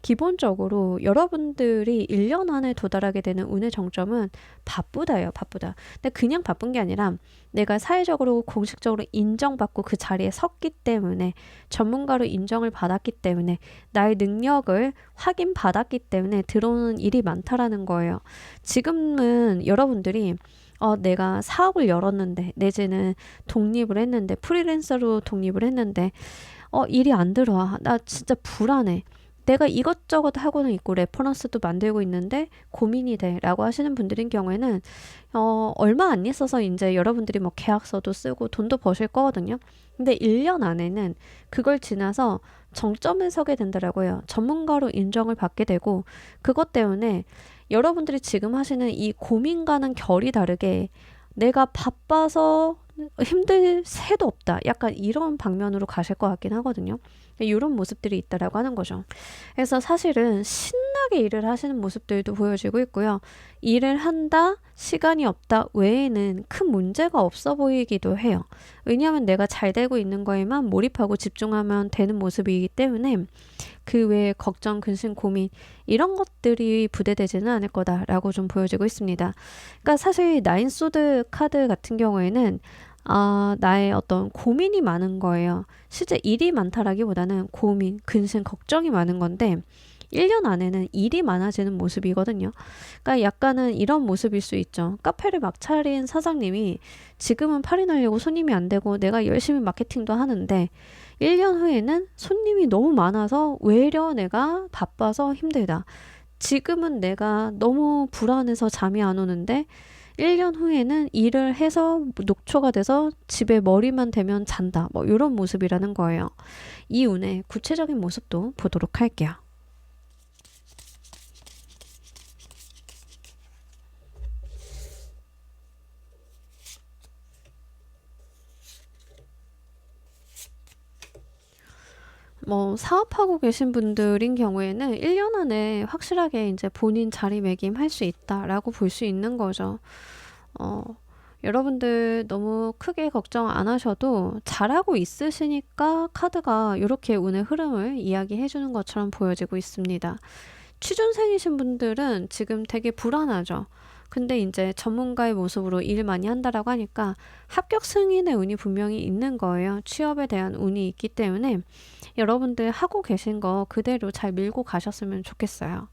Speaker 1: 기본적으로 여러분들이 1년 안에 도달하게 되는 운의 정점은 바쁘다예요. 바쁘다. 근데 그냥 바쁜 게 아니라 내가 사회적으로 공식적으로 인정받고 그 자리에 섰기 때문에 전문가로 인정을 받았기 때문에 나의 능력을 확인받았기 때문에 들어오는 일이 많다라는 거예요. 지금은 여러분들이 내가 사업을 열었는데, 내지는 독립을 했는데, 프리랜서로 독립을 했는데, 일이 안 들어와. 나 진짜 불안해. 내가 이것저것 하고는 있고, 레퍼런스도 만들고 있는데, 고민이 돼. 라고 하시는 분들인 경우에는, 얼마 안 있어서 이제 여러분들이 뭐 계약서도 쓰고 돈도 버실 거거든요. 근데 1년 안에는 그걸 지나서 정점에 서게 된다라고요. 전문가로 인정을 받게 되고, 그것 때문에 여러분들이 지금 하시는 이 고민과는 결이 다르게 내가 바빠서 힘들 새도 없다. 약간 이런 방면으로 가실 것 같긴 하거든요. 이런 모습들이 있다라고 하는 거죠. 그래서 사실은 신나게 일을 하시는 모습들도 보여지고 있고요. 일을 한다, 시간이 없다 외에는 큰 문제가 없어 보이기도 해요. 왜냐하면 내가 잘 되고 있는 거에만 몰입하고 집중하면 되는 모습이기 때문에 그 외에 걱정, 근심, 고민 이런 것들이 부대되지는 않을 거다라고 좀 보여지고 있습니다. 그러니까 사실 나인소드 카드 같은 경우에는 나의 어떤 고민이 많은 거예요. 실제 일이 많다라기보다는 고민, 근심, 걱정이 많은 건데 1년 안에는 일이 많아지는 모습이거든요. 그러니까 약간은 이런 모습일 수 있죠. 카페를 막 차린 사장님이 지금은 팔이 날려고 손님이 안 되고 내가 열심히 마케팅도 하는데 1년 후에는 손님이 너무 많아서 외려 내가 바빠서 힘들다. 지금은 내가 너무 불안해서 잠이 안 오는데 1년 후에는 일을 해서 녹초가 돼서 집에 머리만 대면 잔다. 뭐 이런 모습이라는 거예요. 이 운의 구체적인 모습도 보도록 할게요. 뭐 사업하고 계신 분들인 경우에는 1년 안에 확실하게 이제 본인 자리매김할 수 있다라고 볼 수 있는 거죠. 어, 여러분들 너무 크게 걱정 안 하셔도 잘하고 있으시니까 카드가 이렇게 운의 흐름을 이야기해 주는 것처럼 보여지고 있습니다. 취준생이신 분들은 지금 되게 불안하죠. 근데 이제 전문가의 모습으로 일 많이 한다라고 하니까 합격 승인의 운이 분명히 있는 거예요. 취업에 대한 운이 있기 때문에 여러분들 하고 계신 거 그대로 잘 밀고 가셨으면 좋겠어요.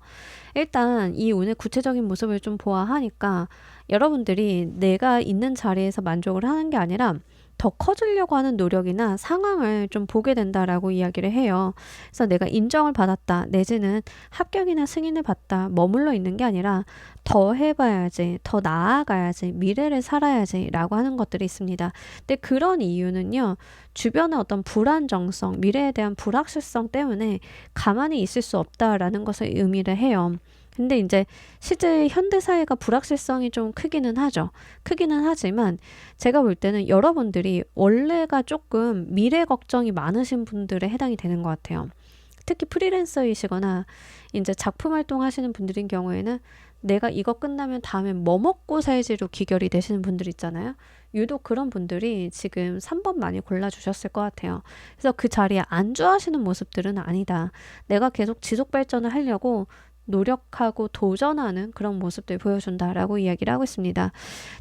Speaker 1: 일단 이 운의 구체적인 모습을 좀 보아하니까 여러분들이 내가 있는 자리에서 만족을 하는 게 아니라 더 커지려고 하는 노력이나 상황을 좀 보게 된다라고 이야기를 해요. 그래서 내가 인정을 받았다, 내지는 합격이나 승인을 받다, 머물러 있는 게 아니라 더 해봐야지, 더 나아가야지, 미래를 살아야지 라고 하는 것들이 있습니다. 근데 그런 이유는요, 주변의 어떤 불안정성, 미래에 대한 불확실성 때문에 가만히 있을 수 없다라는 것을 의미를 해요. 근데 이제 실제 현대사회가 불확실성이 좀 크기는 하죠. 크기는 하지만 제가 볼 때는 여러분들이 원래가 조금 미래 걱정이 많으신 분들에 해당이 되는 것 같아요. 특히 프리랜서이시거나 이제 작품 활동하시는 분들인 경우에는 내가 이거 끝나면 다음에 뭐 먹고 살지로 귀결이 되시는 분들 있잖아요. 유독 그런 분들이 지금 3번 많이 골라주셨을 것 같아요. 그래서 그 자리에 안주하시는 모습들은 아니다. 내가 계속 지속 발전을 하려고 노력하고 도전하는 그런 모습들 보여준다라고 이야기를 하고 있습니다.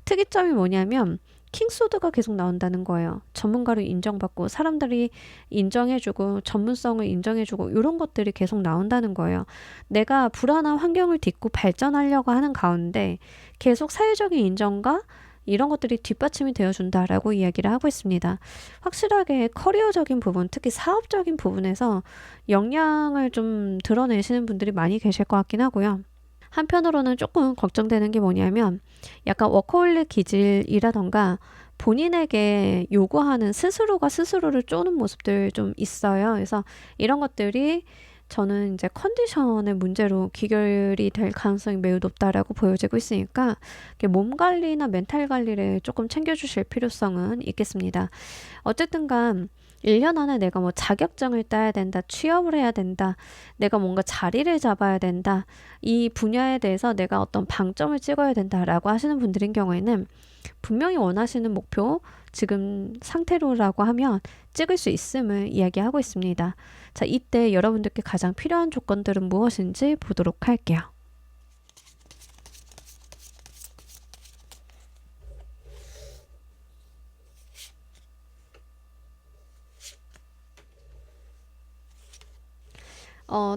Speaker 1: 특이점이 뭐냐면 킹소드가 계속 나온다는 거예요. 전문가로 인정받고 사람들이 인정해주고 전문성을 인정해주고 이런 것들이 계속 나온다는 거예요. 내가 불안한 환경을 딛고 발전하려고 하는 가운데 계속 사회적인 인정과 이런 것들이 뒷받침이 되어준다라고 이야기를 하고 있습니다. 확실하게 커리어적인 부분, 특히 사업적인 부분에서 역량을 좀 드러내시는 분들이 많이 계실 것 같긴 하고요. 한편으로는 조금 걱정되는 게 뭐냐면 약간 워커홀릭 기질이라던가 본인에게 요구하는 스스로가 스스로를 쪼는 모습들 좀 있어요. 그래서 이런 것들이 저는 이제 컨디션의 문제로 귀결이 될 가능성이 매우 높다라고 보여지고 있으니까 몸 관리나 멘탈 관리를 조금 챙겨주실 필요성은 있겠습니다. 어쨌든 간 1년 안에 내가 뭐 자격증을 따야 된다, 취업을 해야 된다, 내가 뭔가 자리를 잡아야 된다, 이 분야에 대해서 내가 어떤 방점을 찍어야 된다라고 하시는 분들인 경우에는 분명히 원하시는 목표, 지금 상태로라고 하면 찍을 수 있음을 이야기하고 있습니다. 자, 이때 여러분들께 가장 필요한 조건들은 무엇인지 보도록 할게요.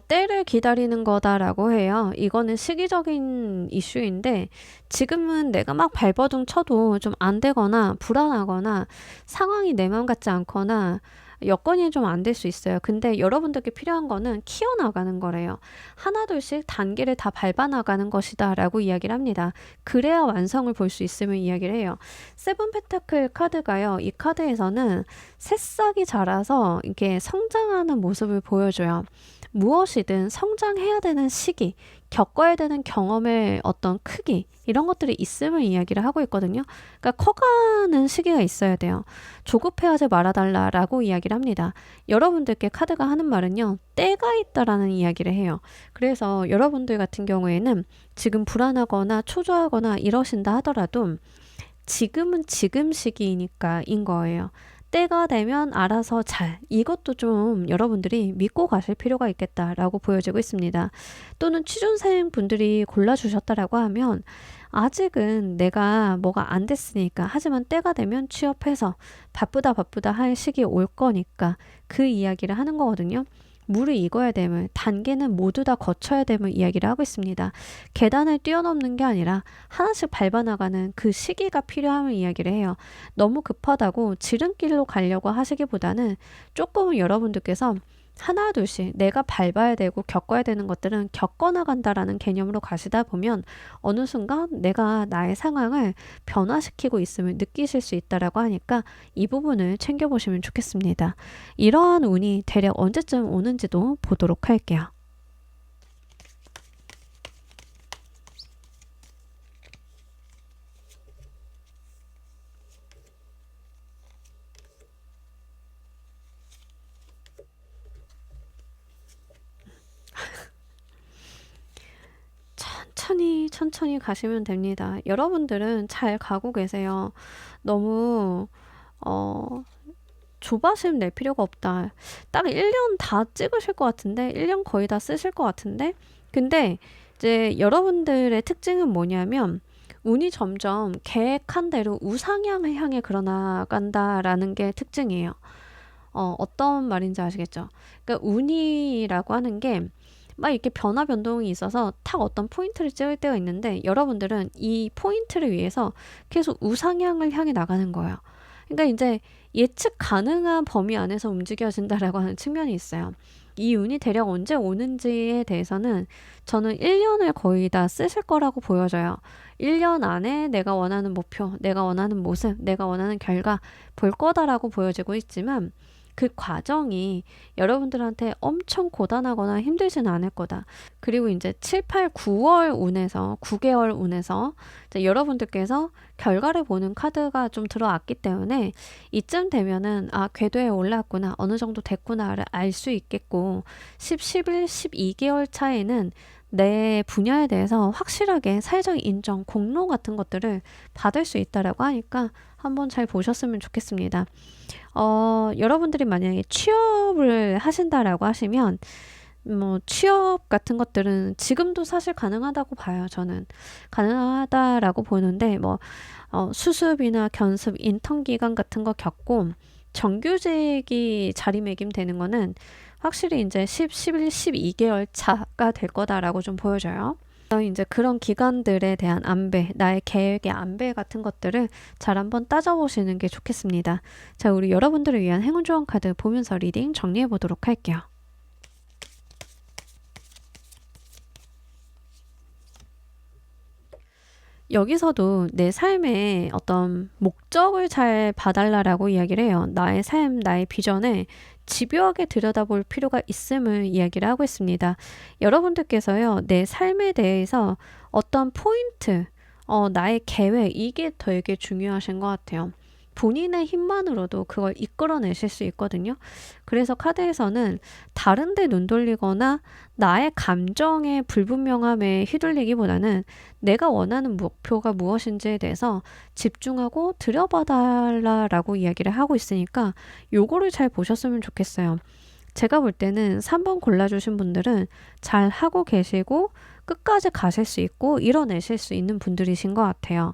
Speaker 1: 때를 기다리는 거다라고 해요. 이거는 시기적인 이슈인데 지금은 내가 막 발버둥 쳐도 좀 안 되거나 불안하거나 상황이 내 마음 같지 않거나 여건이 좀 안 될 수 있어요. 근데 여러분들께 필요한 거는 키워나가는 거래요. 하나둘씩 단계를 다 밟아나가는 것이다 라고 이야기를 합니다. 그래야 완성을 볼 수 있음을 이야기를 해요. 세븐 펜타클 카드가요. 이 카드에서는 새싹이 자라서 이렇게 성장하는 모습을 보여줘요. 무엇이든 성장해야 되는 시기, 겪어야 되는 경험의 어떤 크기, 이런 것들이 있음을 이야기를 하고 있거든요. 그러니까 커가는 시기가 있어야 돼요. 조급해하지 말아달라라고 이야기를 합니다. 여러분들께 카드가 하는 말은요, 때가 있다라는 이야기를 해요. 그래서 여러분들 같은 경우에는 지금 불안하거나 초조하거나 이러신다 하더라도 지금은 지금 시기이니까 인 거예요. 때가 되면 알아서 잘, 이것도 좀 여러분들이 믿고 가실 필요가 있겠다라고 보여지고 있습니다. 또는 취준생 분들이 골라주셨다라고 하면 아직은 내가 뭐가 안 됐으니까, 하지만 때가 되면 취업해서 바쁘다 할 시기 올 거니까 그 이야기를 하는 거거든요. 물을 익어야 됨을, 단계는 모두 다 거쳐야 됨을 이야기를 하고 있습니다. 계단을 뛰어넘는 게 아니라 하나씩 밟아나가는 그 시기가 필요함을 이야기를 해요. 너무 급하다고 지름길로 가려고 하시기보다는 조금은 여러분들께서 하나둘씩 내가 밟아야 되고 겪어야 되는 것들은 겪어나간다라는 개념으로 가시다 보면 어느 순간 내가 나의 상황을 변화시키고 있음을 느끼실 수 있다라고 하니까 이 부분을 챙겨보시면 좋겠습니다. 이러한 운이 대략 언제쯤 오는지도 보도록 할게요. 천천히 가시면 됩니다. 여러분들은 잘 가고 계세요. 너무 어, 조바심 낼 필요가 없다. 딱 1년 다 찍으실 것 같은데, 1년 거의 다 쓰실 것 같은데, 근데 이제 여러분들의 특징은 뭐냐면, 운이 점점 계획한 대로 우상향을 향해 걸어나간다라는 게 특징이에요. 어떤 말인지 아시겠죠? 그러니까 운이라고 하는 게 막 이렇게 변화 변동이 있어서 탁 어떤 포인트를 찍을 때가 있는데 여러분들은 이 포인트를 위해서 계속 우상향을 향해 나가는 거예요. 그러니까 이제 예측 가능한 범위 안에서 움직여진다라고 하는 측면이 있어요. 이 운이 대략 언제 오는지에 대해서는 저는 1년을 거의 다 쓰실 거라고 보여져요. 1년 안에 내가 원하는 목표, 내가 원하는 모습, 내가 원하는 결과 볼 거다라고 보여지고 있지만 그 과정이 여러분들한테 엄청 고단하거나 힘들지는 않을 거다. 그리고 이제 7, 8, 9월 운에서 9개월 운에서 이제 여러분들께서 결과를 보는 카드가 좀 들어왔기 때문에 이쯤 되면은 아, 궤도에 올랐구나, 어느 정도 됐구나를 알 수 있겠고 10, 11, 12개월 차에는 내 분야에 대해서 확실하게 사회적 인정, 공로 같은 것들을 받을 수 있다라고 하니까 한번 잘 보셨으면 좋겠습니다. 여러분들이 만약에 취업을 하신다라고 하시면, 뭐, 취업 같은 것들은 지금도 사실 가능하다고 봐요, 저는. 가능하다라고 보는데, 뭐, 수습이나 견습, 인턴 기간 같은 거 겪고, 정규직이 자리매김되는 거는 확실히 이제 10, 11, 12개월 차가 될 거다라고 좀 보여져요. 이제 그런 기간들에 대한 안배, 나의 계획의 안배 같은 것들을 잘 한번 따져보시는 게 좋겠습니다. 자, 우리 여러분들을 위한 행운 조언 카드 보면서 리딩 정리해 보도록 할게요. 여기서도 내 삶의 어떤 목적을 잘 봐달라라고 이야기를 해요. 나의 삶, 나의 비전을 집요하게 들여다볼 필요가 있음을 이야기를 하고 있습니다. 여러분들께서요, 내 삶에 대해서 어떤 포인트, 나의 계획, 이게 되게 중요하신 것 같아요. 본인의 힘만으로도 그걸 이끌어내실 수 있거든요. 그래서 카드에서는 다른 데 눈 돌리거나 나의 감정의 불분명함에 휘둘리기보다는 내가 원하는 목표가 무엇인지에 대해서 집중하고 들여봐달라고 이야기를 하고 있으니까 요거를 잘 보셨으면 좋겠어요. 제가 볼 때는 3번 골라주신 분들은 잘 하고 계시고 끝까지 가실 수 있고 이뤄내실 수 있는 분들이신 것 같아요.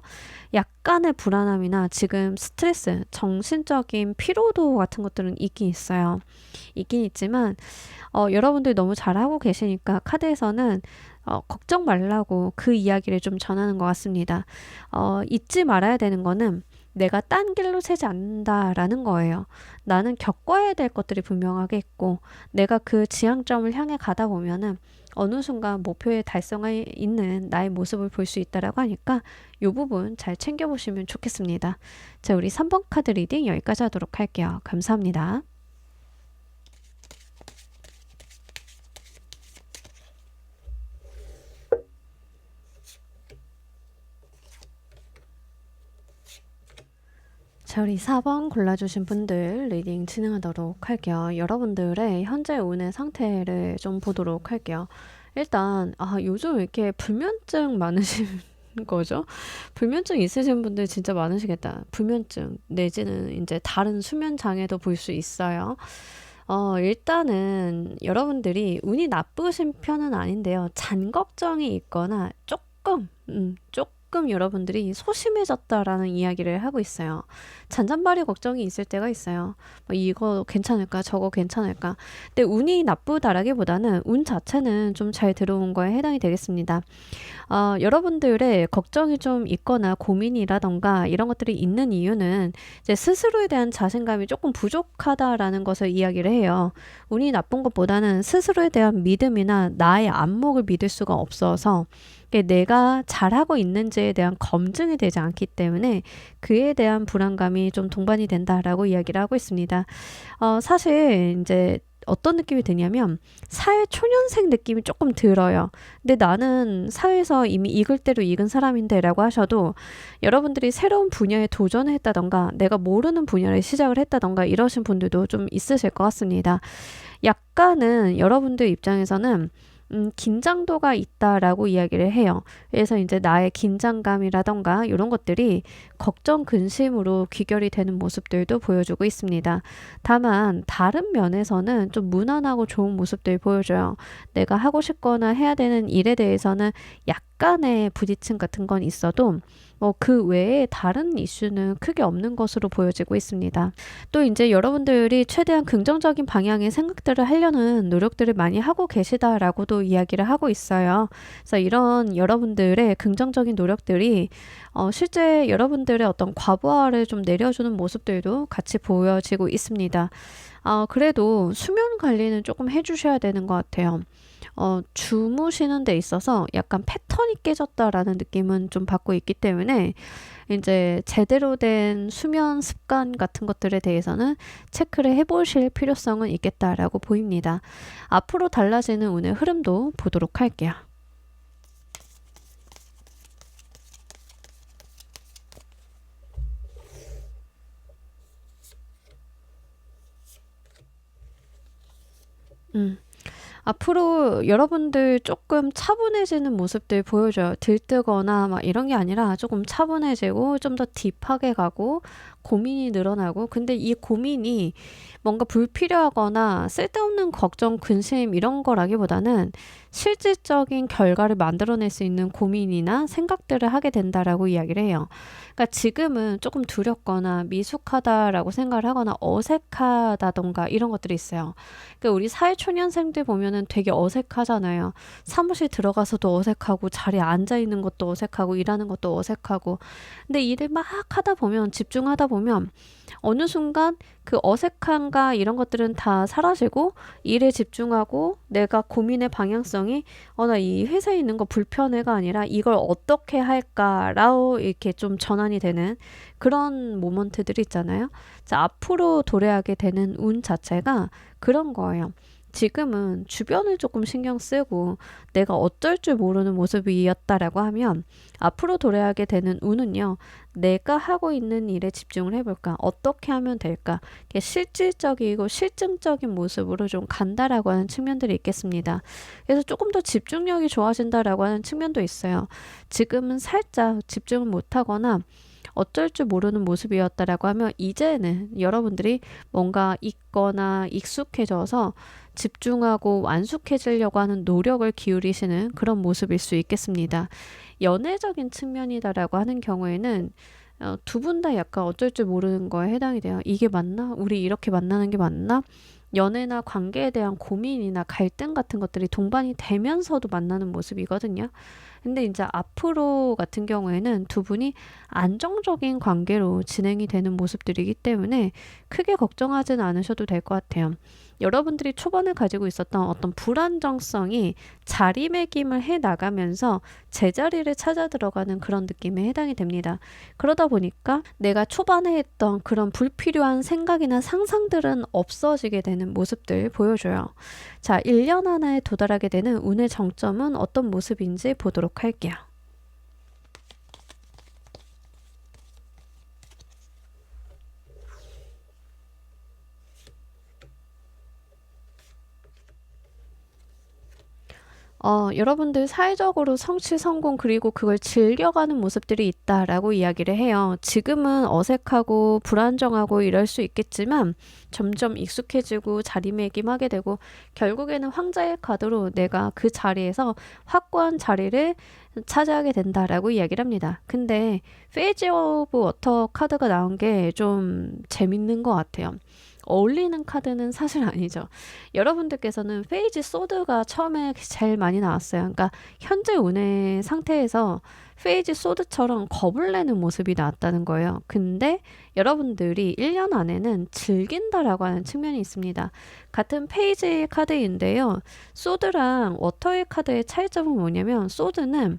Speaker 1: 약간의 불안함이나 지금 스트레스, 정신적인 피로도 같은 것들은 있긴 있어요. 있긴 있지만 여러분들 너무 잘하고 계시니까 카드에서는 걱정 말라고 그 이야기를 좀 전하는 것 같습니다. 잊지 말아야 되는 거는 내가 딴 길로 새지 않는다라는 거예요. 나는 겪어야 될 것들이 분명하게 있고 내가 그 지향점을 향해 가다 보면은 어느 순간 목표에 달성해 있는 나의 모습을 볼 수 있다라고 하니까 이 부분 잘 챙겨보시면 좋겠습니다. 자, 우리 3번 카드 리딩 여기까지 하도록 할게요. 감사합니다. 자, 우리 4번 골라주신 분들 리딩 진행하도록 할게요. 여러분들의 현재 운의 상태를 좀 보도록 할게요. 일단 요즘 이렇게 불면증 많으신 거죠? 불면증 있으신 분들 진짜 많으시겠다. 불면증 내지는 이제 다른 수면 장애도 볼 수 있어요. 일단은 여러분들이 운이 나쁘신 편은 아닌데요. 잔 걱정이 있거나 조금 여러분들이 소심해졌다라는 이야기를 하고 있어요. 잔잔바리 걱정이 있을 때가 있어요. 뭐 이거 괜찮을까? 저거 괜찮을까? 근데 운이 나쁘다라기보다는 운 자체는 좀 잘 들어온 거에 해당이 되겠습니다. 여러분들의 걱정이 좀 있거나 고민이라던가 이런 것들이 있는 이유는 이제 스스로에 대한 자신감이 조금 부족하다라는 것을 이야기를 해요. 운이 나쁜 것보다는 스스로에 대한 믿음이나 나의 안목을 믿을 수가 없어서 내가 잘하고 있는지에 대한 검증이 되지 않기 때문에 그에 대한 불안감이 좀 동반이 된다라고 이야기를 하고 있습니다. 사실 이제 어떤 느낌이 드냐면 사회 초년생 느낌이 조금 들어요. 근데 나는 사회에서 이미 익을 대로 익은 사람인데 라고 하셔도 여러분들이 새로운 분야에 도전을 했다던가 내가 모르는 분야를 시작을 했다던가 이러신 분들도 좀 있으실 것 같습니다. 약간은 여러분들 입장에서는 긴장도가 있다라고 이야기를 해요. 그래서 이제 나의 긴장감이라던가 이런 것들이 걱정, 근심으로 귀결이 되는 모습들도 보여주고 있습니다. 다만 다른 면에서는 좀 무난하고 좋은 모습들 보여줘요. 내가 하고 싶거나 해야 되는 일에 대해서는 약간의 부딪힘 같은 건 있어도 그 외에 다른 이슈는 크게 없는 것으로 보여지고 있습니다. 또 이제 여러분들이 최대한 긍정적인 방향의 생각들을 하려는 노력들을 많이 하고 계시다라고도 이야기를 하고 있어요. 그래서 이런 여러분들의 긍정적인 노력들이 실제 여러분들의 어떤 과부하를 좀 내려주는 모습들도 같이 보여지고 있습니다. 그래도 수면 관리는 조금 해주셔야 되는 것 같아요. 주무시는 데 있어서 약간 패턴이 깨졌다라는 느낌은 좀 받고 있기 때문에 이제 제대로 된 수면 습관 같은 것들에 대해서는 체크를 해보실 필요성은 있겠다라고 보입니다. 앞으로 달라지는 운의 흐름도 보도록 할게요. 앞으로 여러분들 조금 차분해지는 모습들 보여줘요. 들뜨거나 막 이런 게 아니라 조금 차분해지고 좀 더 딥하게 가고 고민이 늘어나고 근데 이 고민이 뭔가 불필요하거나 쓸데없는 걱정, 근심 이런 거라기보다는 실질적인 결과를 만들어낼 수 있는 고민이나 생각들을 하게 된다라고 이야기를 해요. 그러니까 지금은 조금 두렵거나 미숙하다라고 생각을 하거나 어색하다던가 이런 것들이 있어요. 그러니까 우리 사회초년생들 보면은 되게 어색하잖아요. 사무실 들어가서도 어색하고 자리에 앉아 있는 것도 어색하고 일하는 것도 어색하고 근데 일을 막 하다 보면 집중하다 보면 어느 순간 그 어색함과 이런 것들은 다 사라지고 일에 집중하고 내가 고민의 방향성이 나 이 회사에 있는 거 불편해가 아니라 이걸 어떻게 할까라고 이렇게 좀 전환이 되는 그런 모먼트들이 있잖아요. 자, 앞으로 도래하게 되는 운 자체가 그런 거예요. 지금은 주변을 조금 신경 쓰고 내가 어쩔 줄 모르는 모습이었다라고 하면 앞으로 도래하게 되는 운은요. 내가 하고 있는 일에 집중을 해볼까? 어떻게 하면 될까? 이게 실질적이고 실증적인 모습으로 좀 간다라고 하는 측면들이 있겠습니다. 그래서 조금 더 집중력이 좋아진다라고 하는 측면도 있어요. 지금은 살짝 집중을 못하거나 어쩔 줄 모르는 모습이었다라고 하면 이제는 여러분들이 뭔가 있거나 익숙해져서 집중하고 완숙해지려고 하는 노력을 기울이시는 그런 모습일 수 있겠습니다. 연애적인 측면이다라고 하는 경우에는 두 분 다 약간 어쩔 줄 모르는 거에 해당이 돼요. 이게 맞나? 우리 이렇게 만나는 게 맞나? 연애나 관계에 대한 고민이나 갈등 같은 것들이 동반이 되면서도 만나는 모습이거든요. 근데 이제 앞으로 같은 경우에는 두 분이 안정적인 관계로 진행이 되는 모습들이기 때문에 크게 걱정하지는 않으셔도 될 것 같아요. 여러분들이 초반에 가지고 있었던 어떤 불안정성이 자리매김을 해 나가면서 제자리를 찾아 들어가는 그런 느낌에 해당이 됩니다. 그러다 보니까 내가 초반에 했던 그런 불필요한 생각이나 상상들은 없어지게 되는 모습들 보여줘요. 자, 1년 안에 도달하게 되는 운의 정점은 어떤 모습인지 보도록 할게요. 여러분들 사회적으로 성취 성공 그리고 그걸 즐겨가는 모습들이 있다라고 이야기를 해요. 지금은 어색하고 불안정하고 이럴 수 있겠지만 점점 익숙해지고 자리매김하게 되고 결국에는 황자의 카드로 내가 그 자리에서 확고한 자리를 차지하게 된다라고 이야기를 합니다. 근데 페이지 오브 워터 카드가 나온 게 좀 재밌는 것 같아요. 어울리는 카드는 사실 아니죠. 여러분들께서는 페이지 소드가 처음에 제일 많이 나왔어요. 그러니까 현재 운의 상태에서 페이지 소드처럼 겁을 내는 모습이 나왔다는 거예요. 근데 여러분들이 1년 안에는 즐긴다라고 하는 측면이 있습니다. 같은 페이지 카드인데요. 소드랑 워터의 카드의 차이점은 뭐냐면 소드는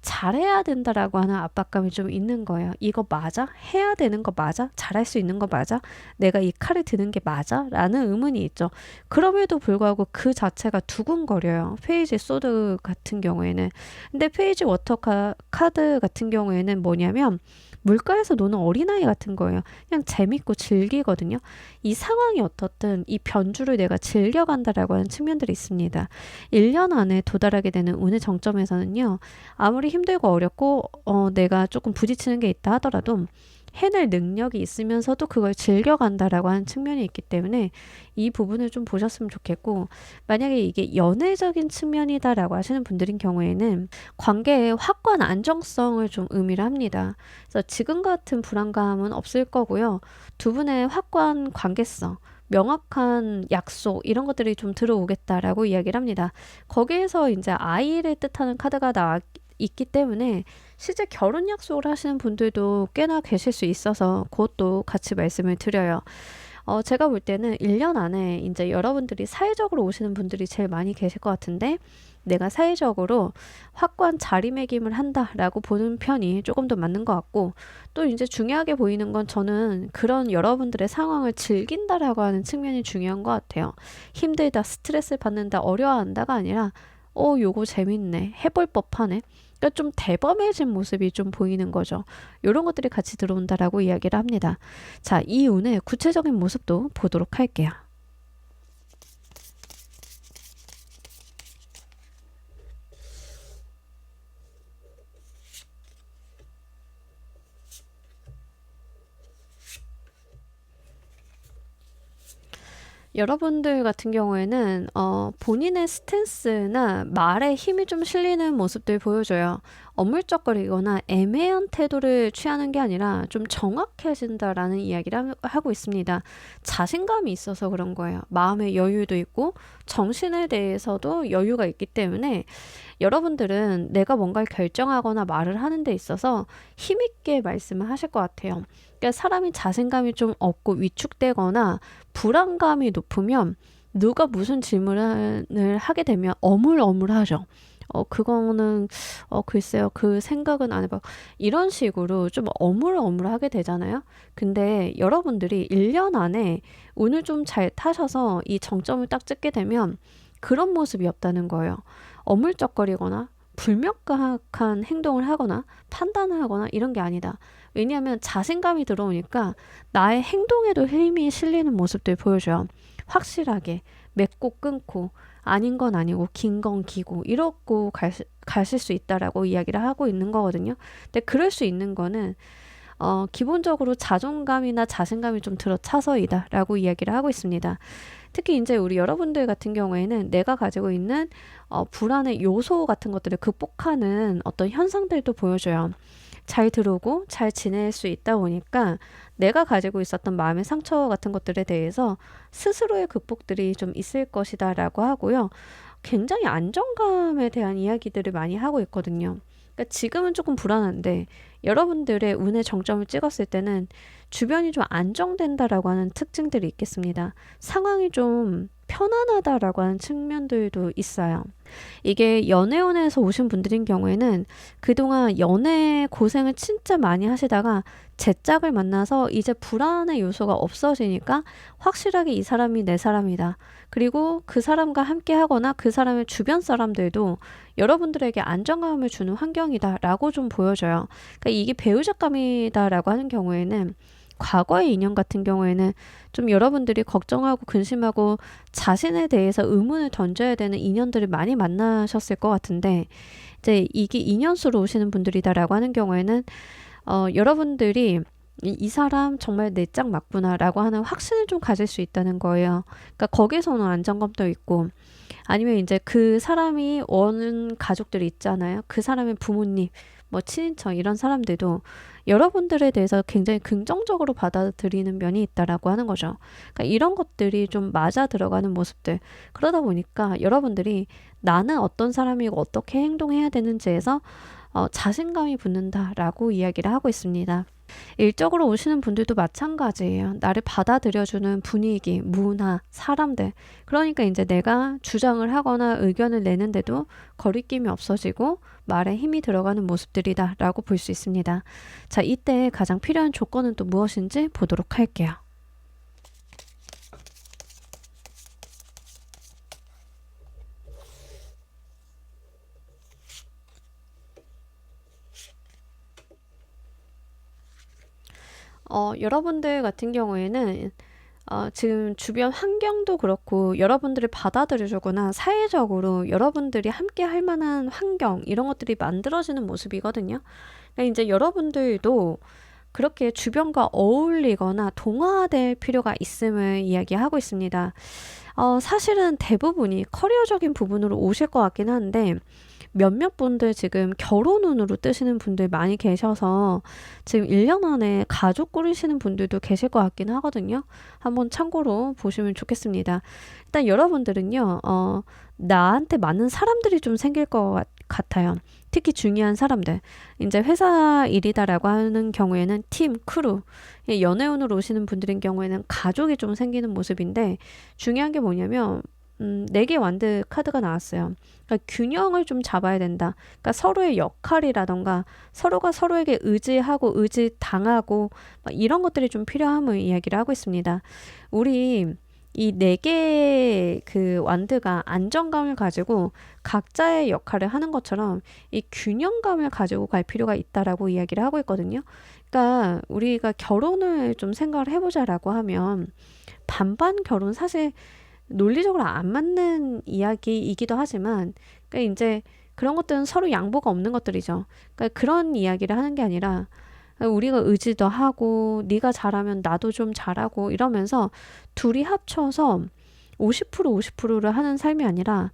Speaker 1: 잘해야 된다라고 하는 압박감이 좀 있는 거예요. 이거 맞아? 해야 되는 거 맞아? 잘할 수 있는 거 맞아? 내가 이 칼을 드는 게 맞아? 라는 의문이 있죠. 그럼에도 불구하고 그 자체가 두근거려요. 페이지 소드 같은 경우에는. 근데 페이지 워터 카드 같은 경우에는 뭐냐면 물가에서 노는 어린아이 같은 거예요. 그냥 재밌고 즐기거든요. 이 상황이 어떻든 이 변주를 내가 즐겨간다라고 하는 측면들이 있습니다. 1년 안에 도달하게 되는 운의 정점에서는요. 아무리 힘들고 어렵고 내가 조금 부딪히는 게 있다 하더라도 해낼 능력이 있으면서도 그걸 즐겨간다라고 하는 측면이 있기 때문에 이 부분을 좀 보셨으면 좋겠고 만약에 이게 연애적인 측면이다라고 하시는 분들인 경우에는 관계의 확고한 안정성을 좀 의미를 합니다. 그래서 지금 같은 불안감은 없을 거고요. 두 분의 확고한 관계성 명확한 약속 이런 것들이 좀 들어오겠다라고 이야기를 합니다. 거기에서 이제 아이를 뜻하는 카드가 있기 때문에 실제 결혼 약속을 하시는 분들도 꽤나 계실 수 있어서 그것도 같이 말씀을 드려요. 제가 볼 때는 1년 안에 이제 여러분들이 사회적으로 오시는 분들이 제일 많이 계실 것 같은데 내가 사회적으로 확고한 자리매김을 한다라고 보는 편이 조금 더 맞는 것 같고 또 이제 중요하게 보이는 건 저는 그런 여러분들의 상황을 즐긴다라고 하는 측면이 중요한 것 같아요. 힘들다, 스트레스 받는다, 어려워한다가 아니라 요거 재밌네, 해볼 법하네. 그러니까 좀 대범해진 모습이 좀 보이는 거죠. 이런 것들이 같이 들어온다라고 이야기를 합니다. 자, 이 운의 구체적인 모습도 보도록 할게요. 여러분들 같은 경우에는 본인의 스탠스나 말에 힘이 좀 실리는 모습들 보여줘요. 어물쩍거리거나 애매한 태도를 취하는 게 아니라 좀 정확해진다라는 이야기를 하고 있습니다. 자신감이 있어서 그런 거예요. 마음의 여유도 있고 정신에 대해서도 여유가 있기 때문에 여러분들은 내가 뭔가를 결정하거나 말을 하는 데 있어서 힘있게 말씀을 하실 것 같아요. 그러니까 사람이 자신감이 좀 없고 위축되거나 불안감이 높으면 누가 무슨 질문을 하게 되면 어물어물하죠. 그거는 글쎄요. 그 생각은 안 해봐. 이런 식으로 좀 어물어물하게 되잖아요. 근데 여러분들이 1년 안에 운을 좀 잘 타셔서 이 정점을 딱 찍게 되면 그런 모습이 없다는 거예요. 어물쩍거리거나 불명확한 행동을 하거나 판단을 하거나 이런 게 아니다. 왜냐하면 자신감이 들어오니까 나의 행동에도 힘이 실리는 모습들 보여줘요. 확실하게 맺고 끊고 아닌 건 아니고 긴 건 기고 이러고 가실 수 있다라고 이야기를 하고 있는 거거든요. 근데 그럴 수 있는 거는 기본적으로 자존감이나 자신감이 좀 들어차서이다라고 이야기를 하고 있습니다. 특히 이제 우리 여러분들 같은 경우에는 내가 가지고 있는 불안의 요소 같은 것들을 극복하는 어떤 현상들도 보여줘요. 잘 들어오고 잘 지낼 수 있다 보니까 내가 가지고 있었던 마음의 상처 같은 것들에 대해서 스스로의 극복들이 좀 있을 것이다라고 하고요. 굉장히 안정감에 대한 이야기들을 많이 하고 있거든요. 그러니까 지금은 조금 불안한데 여러분들의 운의 정점을 찍었을 때는 주변이 좀 안정된다라고 하는 특징들이 있겠습니다. 상황이 좀 편안하다라고 하는 측면들도 있어요. 이게 연애운에서 오신 분들인 경우에는 그동안 연애 고생을 진짜 많이 하시다가 제 짝을 만나서 이제 불안의 요소가 없어지니까 확실하게 이 사람이 내 사람이다. 그리고 그 사람과 함께 하거나 그 사람의 주변 사람들도 여러분들에게 안정감을 주는 환경이다라고 좀 보여져요. 그러니까 이게 배우자감이다라고 하는 경우에는 과거의 인연 같은 경우에는 좀 여러분들이 걱정하고 근심하고 자신에 대해서 의문을 던져야 되는 인연들을 많이 만나셨을 것 같은데 이제 이게 인연수로 오시는 분들이다라고 하는 경우에는 여러분들이 이 사람 정말 내 짝 맞구나라고 하는 확신을 좀 가질 수 있다는 거예요. 그러니까 거기서는 안정감도 있고 아니면 이제 그 사람이 오는 가족들이 있잖아요. 그 사람의 부모님, 뭐 친인척 이런 사람들도 여러분들에 대해서 굉장히 긍정적으로 받아들이는 면이 있다라고 하는 거죠. 그러니까 이런 것들이 좀 맞아 들어가는 모습들. 그러다 보니까 여러분들이 나는 어떤 사람이고 어떻게 행동해야 되는지에서 자신감이 붙는다라고 이야기를 하고 있습니다. 일적으로 오시는 분들도 마찬가지예요. 나를 받아들여주는 분위기, 문화, 사람들. 그러니까 이제 내가 주장을 하거나 의견을 내는데도 거리낌이 없어지고 말에 힘이 들어가는 모습들이다라고 볼 수 있습니다. 자, 이때 가장 필요한 조건은 또 무엇인지 보도록 할게요. 여러분들 같은 경우에는 지금 주변 환경도 그렇고 여러분들을 받아들여주거나 사회적으로 여러분들이 함께 할 만한 환경 이런 것들이 만들어지는 모습이거든요. 그러니까 이제 여러분들도 그렇게 주변과 어울리거나 동화될 필요가 있음을 이야기하고 있습니다. 사실은 대부분이 커리어적인 부분으로 오실 것 같긴 한데 몇몇 분들 지금 결혼운으로 뜨시는 분들 많이 계셔서 지금 1년 안에 가족 꾸리시는 분들도 계실 것 같긴 하거든요. 한번 참고로 보시면 좋겠습니다. 일단 여러분들은요, 나한테 맞는 사람들이 좀 생길 것 같아요. 특히 중요한 사람들. 이제 회사 일이다라고 하는 경우에는 팀, 크루, 연애운으로 오시는 분들인 경우에는 가족이 좀 생기는 모습인데 중요한 게 뭐냐면 4개 완드 카드가 나왔어요. 그러니까 균형을 좀 잡아야 된다. 그러니까 서로의 역할이라던가 서로가 서로에게 의지하고 의지당하고 이런 것들이 좀 필요함을 이야기를 하고 있습니다. 우리 이 4개의 그 완드가 안정감을 가지고 각자의 역할을 하는 것처럼 이 균형감을 가지고 갈 필요가 있다라고 이야기를 하고 있거든요. 그러니까 우리가 결혼을 좀 생각을 해보자라고 하면 반반 결혼 사실 논리적으로 안 맞는 이야기이기도 하지만 그러니까 이제 그런 것들은 서로 양보가 없는 것들이죠. 그러니까 그런 이야기를 하는 게 아니라 우리가 의지도 하고 네가 잘하면 나도 좀 잘하고 이러면서 둘이 합쳐서 50% 50%를 하는 삶이 아니라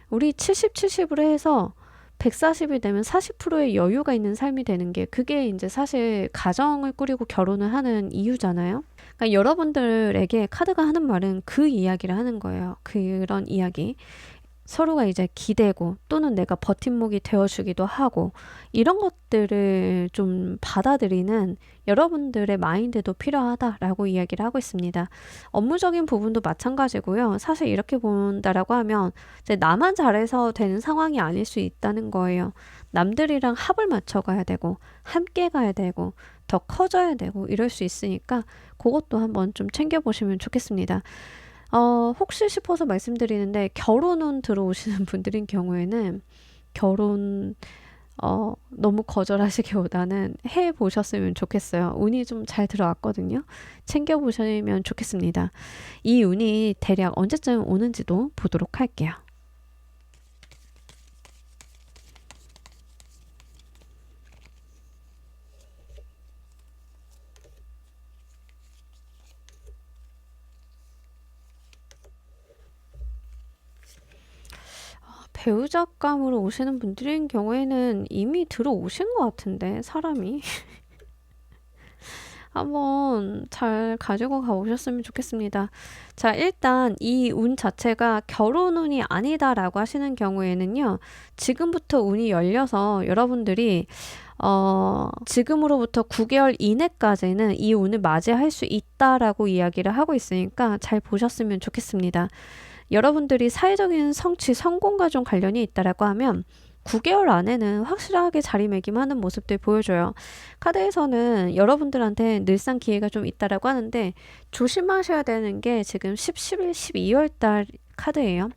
Speaker 1: 우리 70, 70으로 해서 140이 되면 40%의 여유가 있는 삶이 되는 게 그게 이제 사실 가정을 꾸리고 결혼을 하는 이유잖아요. 그러니까 여러분들에게 카드가 하는 말은 그 이야기를 하는 거예요. 그런 이야기. 서로가 이제 기대고 또는 내가 버팀목이 되어주기도 하고 이런 것들을 좀 받아들이는 여러분들의 마인드도 필요하다라고 이야기를 하고 있습니다. 업무적인 부분도 마찬가지고요. 사실 이렇게 본다라고 하면 이제 나만 잘해서 되는 상황이 아닐 수 있다는 거예요. 남들이랑 합을 맞춰가야 되고 함께 가야 되고 더 커져야 되고 이럴 수 있으니까 그것도 한번 좀 챙겨보시면 좋겠습니다. 혹시 싶어서 말씀드리는데 결혼운 들어오시는 분들인 경우에는 결혼 너무 거절하시기보다는 해 보셨으면 좋겠어요. 운이 좀 잘 들어왔거든요. 챙겨 보시면 좋겠습니다. 이 운이 대략 언제쯤 오는지도 보도록 할게요. 배우자감으로 오시는 분들인 경우에는 이미 들어오신 것 같은데 사람이 한번 잘 가지고 가보셨으면 좋겠습니다. 자, 일단 이 운 자체가 결혼 운이 아니다라고 하시는 경우에는요, 지금부터 운이 열려서 여러분들이 지금으로부터 9개월 이내까지는 이 운을 맞이할 수 있다라고 이야기를 하고 있으니까 잘 보셨으면 좋겠습니다. 여러분들이 사회적인 성취, 성공과 좀 관련이 있다라고 하면 9개월 안에는 확실하게 자리매김하는 모습들 보여줘요. 카드에서는 여러분들한테 늘상 기회가 좀 있다라고 하는데 조심하셔야 되는 게 지금 10, 11, 12월 달 카드예요.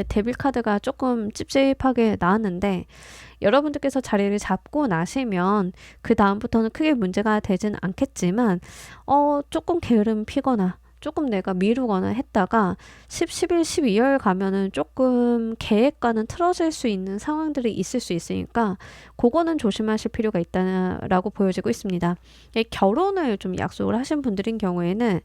Speaker 1: 데빌 카드가 조금 찝찝하게 나왔는데 여러분들께서 자리를 잡고 나시면 그 다음부터는 크게 문제가 되진 않겠지만 조금 게으름 피거나 조금 내가 미루거나 했다가 10, 11, 12월 가면은 조금 계획과는 틀어질 수 있는 상황들이 있을 수 있으니까 그거는 조심하실 필요가 있다라고 보여지고 있습니다. 결혼을 좀 약속을 하신 분들인 경우에는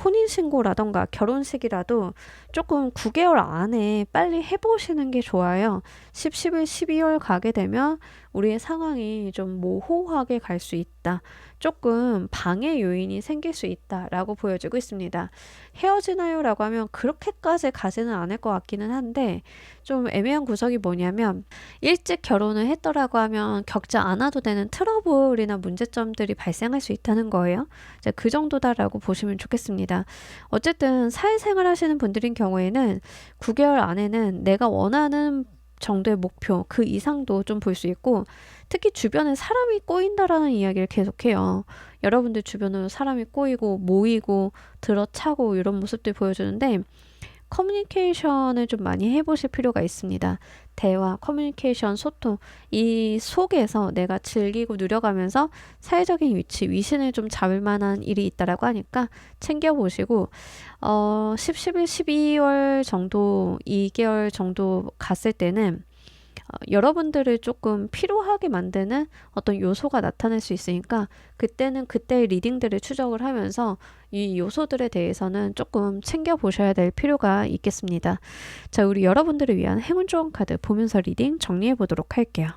Speaker 1: 혼인신고라던가 결혼식이라도 조금 9개월 안에 빨리 해보시는 게 좋아요. 10, 11, 12월 가게 되면 우리의 상황이 좀 모호하게 갈 수 있다. 조금 방해 요인이 생길 수 있다라고 보여지고 있습니다. 헤어지나요? 라고 하면 그렇게까지 가지는 않을 것 같기는 한데 좀 애매한 구석이 뭐냐면 일찍 결혼을 했더라고 하면 겪지 않아도 되는 트러블이나 문제점들이 발생할 수 있다는 거예요. 이제 그 정도다라고 보시면 좋겠습니다. 어쨌든 사회생활 하시는 분들인 경우에는 9개월 안에는 내가 원하는 정도의 목표 그 이상도 좀 볼 수 있고 특히 주변에 사람이 꼬인다라는 이야기를 계속해요. 여러분들 주변으로 사람이 꼬이고 모이고 들어차고 이런 모습들 보여주는데 커뮤니케이션을 좀 많이 해보실 필요가 있습니다. 대화, 커뮤니케이션, 소통 이 속에서 내가 즐기고 누려가면서 사회적인 위치, 위신을 좀 잡을 만한 일이 있다라고 하니까 챙겨보시고 10, 11, 12월 정도 2개월 정도 갔을 때는 여러분들을 조금 피로하게 만드는 어떤 요소가 나타날 수 있으니까 그때는 그때의 리딩들을 추적을 하면서 이 요소들에 대해서는 조금 챙겨보셔야 될 필요가 있겠습니다. 자, 우리 여러분들을 위한 행운 좋은 카드 보면서 리딩 정리해 보도록 할게요.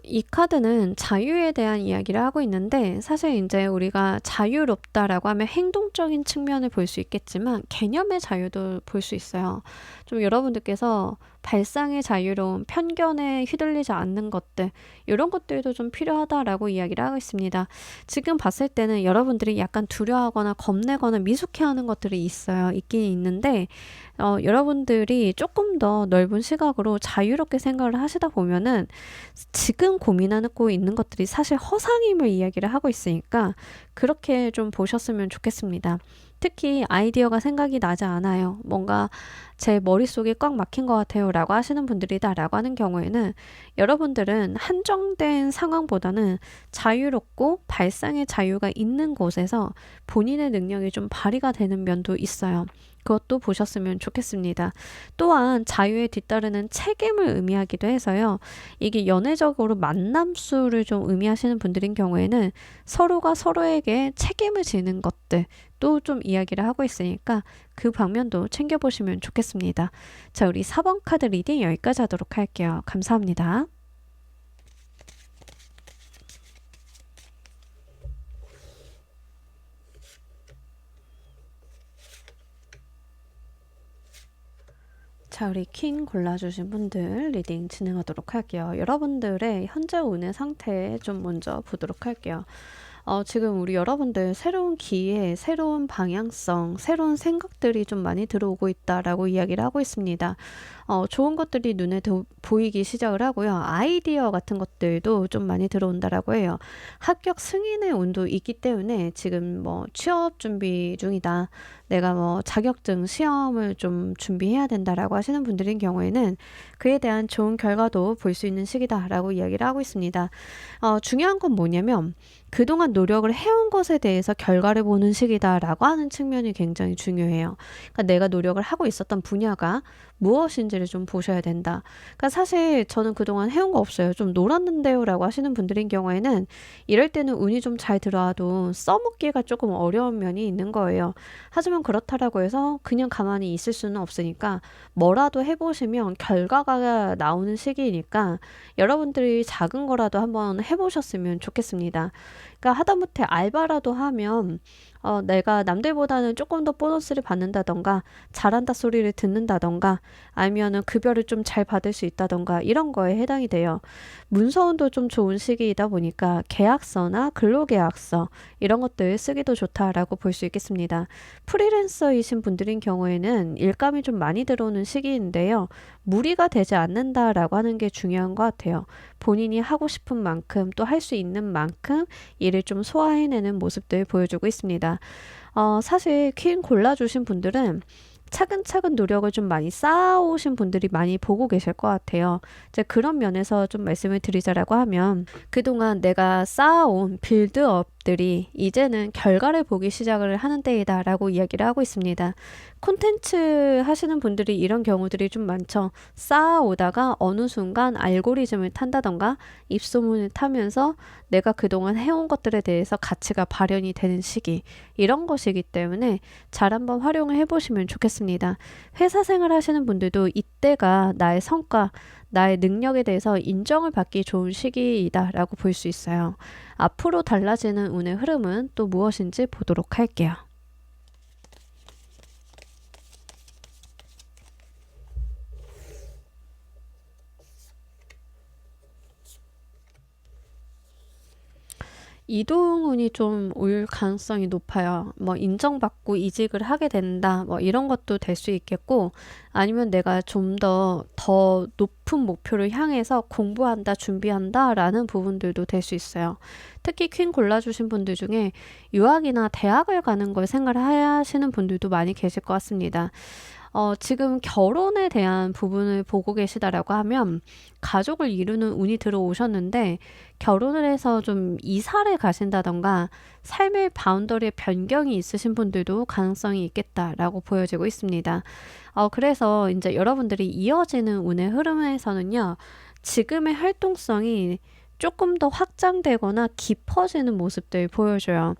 Speaker 1: 이 카드는 자유에 대한 이야기를 하고 있는데 사실 이제 우리가 자유롭다라고 하면 행동적인 측면을 볼 수 있겠지만 개념의 자유도 볼 수 있어요. 좀 여러분들께서 발상의 자유로움, 편견에 휘둘리지 않는 것들 이런 것들도 좀 필요하다라고 이야기를 하고 있습니다. 지금 봤을 때는 여러분들이 약간 두려워하거나 겁내거나 미숙해하는 것들이 있어요. 있긴 있는데 여러분들이 조금 더 넓은 시각으로 자유롭게 생각을 하시다 보면은 지금 고민하고 있는 것들이 사실 허상임을 이야기를 하고 있으니까 그렇게 좀 보셨으면 좋겠습니다. 특히 아이디어가 생각이 나지 않아요. 뭔가 제 머릿속에 꽉 막힌 것 같아요 라고 하시는 분들이다 라고 하는 경우에는 여러분들은 한정된 상황보다는 자유롭고 발상의 자유가 있는 곳에서 본인의 능력이 좀 발휘가 되는 면도 있어요. 그것도 보셨으면 좋겠습니다. 또한 자유에 뒤따르는 책임을 의미하기도 해서요. 이게 연애적으로 만남수를 좀 의미하시는 분들인 경우에는 서로가 서로에게 책임을 지는 것들 또 좀 이야기를 하고 있으니까 그 방면도 챙겨보시면 좋겠습니다. 자, 우리 4번 카드 리딩 여기까지 하도록 할게요. 감사합니다. 자, 우리 퀸 골라주신 분들 리딩 진행하도록 할게요. 여러분들의 현재 운의 상태 좀 먼저 보도록 할게요. 지금 우리 여러분들 새로운 기회, 새로운 방향성, 새로운 생각들이 좀 많이 들어오고 있다라고 이야기를 하고 있습니다. 좋은 것들이 눈에 보이기 시작을 하고요. 아이디어 같은 것들도 좀 많이 들어온다라고 해요. 합격 승인의 운도 있기 때문에 지금 뭐 취업 준비 중이다. 내가 뭐 자격증 시험을 좀 준비해야 된다라고 하시는 분들인 경우에는 그에 대한 좋은 결과도 볼 수 있는 시기다라고 이야기를 하고 있습니다. 중요한 건 뭐냐면 그동안 노력을 해온 것에 대해서 결과를 보는 시기다라고 하는 측면이 굉장히 중요해요. 그러니까 내가 노력을 하고 있었던 분야가 무엇인지를 좀 보셔야 된다. 그러니까 사실 저는 그동안 해온 거 없어요. 좀 놀았는데요 라고 하시는 분들인 경우에는 이럴 때는 운이 좀 잘 들어와도 써먹기가 조금 어려운 면이 있는 거예요. 하지만 그렇다라고 해서 그냥 가만히 있을 수는 없으니까 뭐라도 해보시면 결과가 나오는 시기이니까 여러분들이 작은 거라도 한번 해보셨으면 좋겠습니다. 그러니까 하다못해 알바라도 하면 내가 남들보다는 조금 더 보너스를 받는다던가 잘한다 소리를 듣는다던가 아니면은 급여를 좀 잘 받을 수 있다던가 이런 거에 해당이 돼요. 문서운도 좀 좋은 시기이다 보니까 계약서나 근로계약서 이런 것들 쓰기도 좋다라고 볼 수 있겠습니다. 프리랜서이신 분들인 경우에는 일감이 좀 많이 들어오는 시기인데요. 무리가 되지 않는다라고 하는 게 중요한 것 같아요. 본인이 하고 싶은 만큼 또 할 수 있는 만큼 일을 좀 소화해내는 모습들 보여주고 있습니다. 사실 퀸 골라주신 분들은 차근차근 노력을 좀 많이 쌓아오신 분들이 많이 보고 계실 것 같아요. 이제 그런 면에서 좀 말씀을 드리자라고 하면 그동안 내가 쌓아온 빌드업들이 이제는 결과를 보기 시작을 하는 때이다라고 이야기를 하고 있습니다. 콘텐츠 하시는 분들이 이런 경우들이 좀 많죠. 쌓아오다가 어느 순간 알고리즘을 탄다던가 입소문을 타면서 내가 그동안 해온 것들에 대해서 가치가 발현이 되는 시기 이런 것이기 때문에 잘 한번 활용을 해보시면 좋겠습니다. 회사 생활 하시는 분들도 이때가 나의 성과, 나의 능력에 대해서 인정을 받기 좋은 시기이다라고 볼 수 있어요. 앞으로 달라지는 운의 흐름은 또 무엇인지 보도록 할게요. 이동운이 좀 올 가능성이 높아요. 뭐 인정받고 이직을 하게 된다. 뭐 이런 것도 될 수 있겠고 아니면 내가 좀 더 높은 목표를 향해서 공부한다, 준비한다 라는 부분들도 될 수 있어요. 특히 퀸 골라주신 분들 중에 유학이나 대학을 가는 걸 생각하시는 분들도 많이 계실 것 같습니다. 지금 결혼에 대한 부분을 보고 계시다라고 하면 가족을 이루는 운이 들어오셨는데 결혼을 해서 좀 이사를 가신다던가 삶의 바운더리의 변경이 있으신 분들도 가능성이 있겠다라고 보여지고 있습니다. 그래서 이제 여러분들이 이어지는 운의 흐름에서는요, 지금의 활동성이 조금 더 확장되거나 깊어지는 모습들 보여줘요.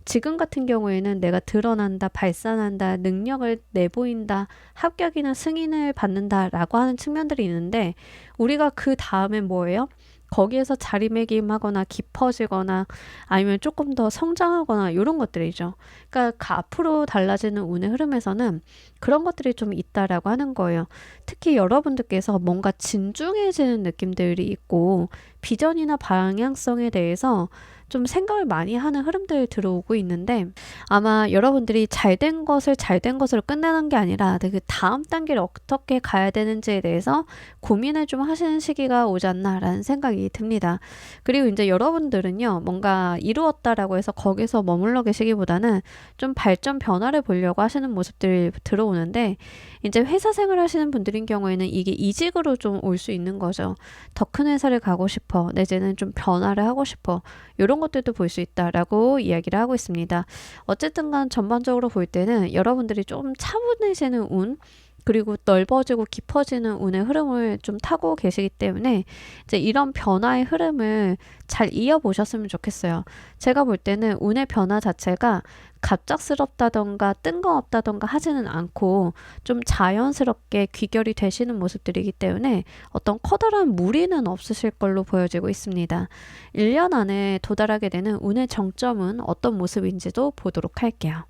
Speaker 1: 지금 같은 경우에는 내가 드러난다, 발산한다, 능력을 내보인다, 합격이나 승인을 받는다라고 하는 측면들이 있는데 우리가 그 다음에 뭐예요? 거기에서 자리매김하거나 깊어지거나 아니면 조금 더 성장하거나 이런 것들이죠. 그러니까 그 앞으로 달라지는 운의 흐름에서는 그런 것들이 좀 있다라고 하는 거예요. 특히 여러분들께서 뭔가 진중해지는 느낌들이 있고 비전이나 방향성에 대해서 좀 생각을 많이 하는 흐름들이 들어오고 있는데 아마 여러분들이 잘된 것을 잘된 것으로 끝내는 게 아니라 그 다음 단계를 어떻게 가야 되는지에 대해서 고민을 좀 하시는 시기가 오지 않나라는 생각이 듭니다. 그리고 이제 여러분들은요, 뭔가 이루었다라고 해서 거기서 머물러 계시기보다는 좀 발전 변화를 보려고 하시는 모습들이 들어오는데 이제 회사 생활 하시는 분들인 경우에는 이게 이직으로 좀 올 수 있는 거죠. 더 큰 회사를 가고 싶어. 내지는 좀 변화를 하고 싶어. 이런 것들도 볼 수 있다라고 이야기를 하고 있습니다. 어쨌든 간 전반적으로 볼 때는 여러분들이 좀 차분해지는 운, 그리고 넓어지고 깊어지는 운의 흐름을 좀 타고 계시기 때문에 이제 이런 변화의 흐름을 잘 이어보셨으면 좋겠어요. 제가 볼 때는 운의 변화 자체가 갑작스럽다던가 뜬금없다던가 하지는 않고 좀 자연스럽게 귀결이 되시는 모습들이기 때문에 어떤 커다란 무리는 없으실 걸로 보여지고 있습니다. 1년 안에 도달하게 되는 운의 정점은 어떤 모습인지도 보도록 할게요.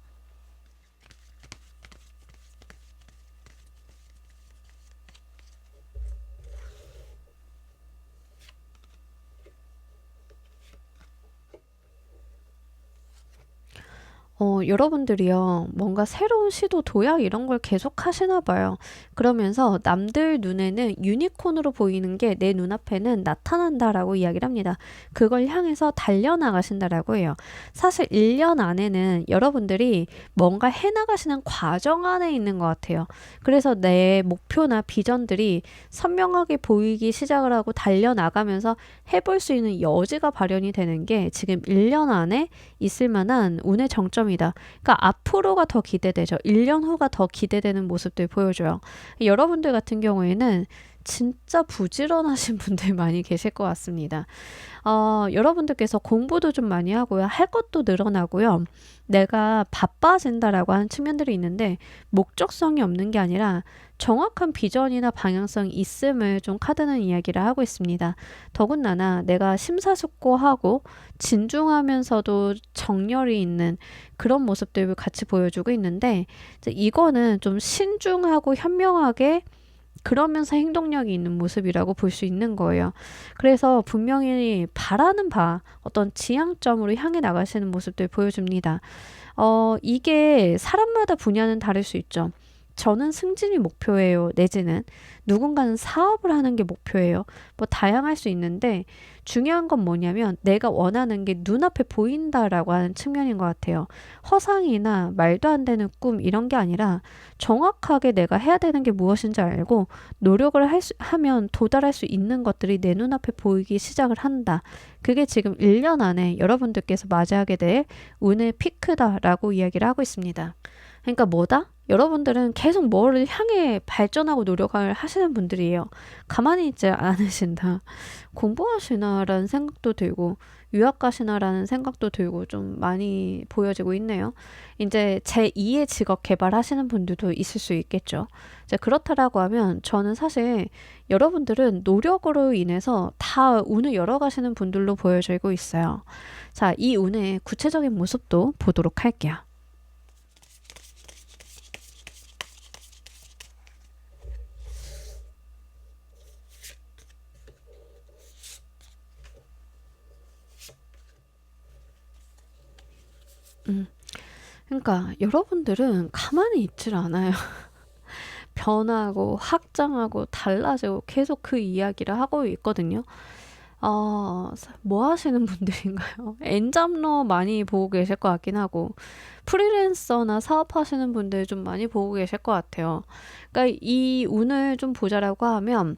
Speaker 1: 여러분들이요, 뭔가 새로운 시도, 도약 이런 걸 계속 하시나 봐요. 그러면서 남들 눈에는 유니콘으로 보이는 게 내 눈앞에는 나타난다라고 이야기를 합니다. 그걸 향해서 달려나가신다라고 해요. 사실 1년 안에는 여러분들이 뭔가 해나가시는 과정 안에 있는 것 같아요. 그래서 내 목표나 비전들이 선명하게 보이기 시작을 하고 달려나가면서 해볼 수 있는 여지가 발현이 되는 게 지금 1년 안에 있을 만한 운의 정점이다. 그러니까 앞으로가 더 기대되죠. 1년 후가 더 기대되는 모습들 보여줘요. 여러분들 같은 경우에는 진짜 부지런하신 분들 많이 계실 것 같습니다. 여러분들께서 공부도 좀 많이 하고요. 할 것도 늘어나고요. 내가 바빠진다라고 하는 측면들이 있는데 목적성이 없는 게 아니라 정확한 비전이나 방향성이 있음을 좀 카드는 이야기를 하고 있습니다. 더군다나 내가 심사숙고하고 진중하면서도 정열이 있는 그런 모습들을 같이 보여주고 있는데 이거는 좀 신중하고 현명하게 그러면서 행동력이 있는 모습이라고 볼 수 있는 거예요. 그래서 분명히 바라는 바, 어떤 지향점으로 향해 나가시는 모습들 보여줍니다. 이게 사람마다 분야는 다를 수 있죠. 저는 승진이 목표예요. 내지는 누군가는 사업을 하는 게 목표예요. 뭐 다양할 수 있는데 중요한 건 뭐냐면 내가 원하는 게 눈앞에 보인다라고 하는 측면인 것 같아요. 허상이나 말도 안 되는 꿈 이런 게 아니라 정확하게 내가 해야 되는 게 무엇인지 알고 노력을 하면 도달할 수 있는 것들이 내 눈앞에 보이기 시작을 한다. 그게 지금 1년 안에 여러분들께서 맞이하게 될 운의 피크다라고 이야기를 하고 있습니다. 그러니까 뭐다? 여러분들은 계속 뭐를 향해 발전하고 노력을 하시는 분들이에요. 가만히 있지 않으신다. 공부하시나라는 생각도 들고 유학 가시나라는 생각도 들고 좀 많이 보여지고 있네요. 이제 제2의 직업 개발하시는 분들도 있을 수 있겠죠. 이제 그렇다라고 하면 저는 사실 여러분들은 노력으로 인해서 다 운을 열어가시는 분들로 보여지고 있어요. 자, 이 운의 구체적인 모습도 보도록 할게요. 그러니까 여러분들은 가만히 있질 않아요. 변하고 확장하고 달라지고 계속 그 이야기를 하고 있거든요. 뭐 하시는 분들인가요? 엔잡러 많이 보고 계실 것 같긴 하고 프리랜서나 사업하시는 분들 좀 많이 보고 계실 것 같아요. 그러니까 이 운을 좀 보자라고 하면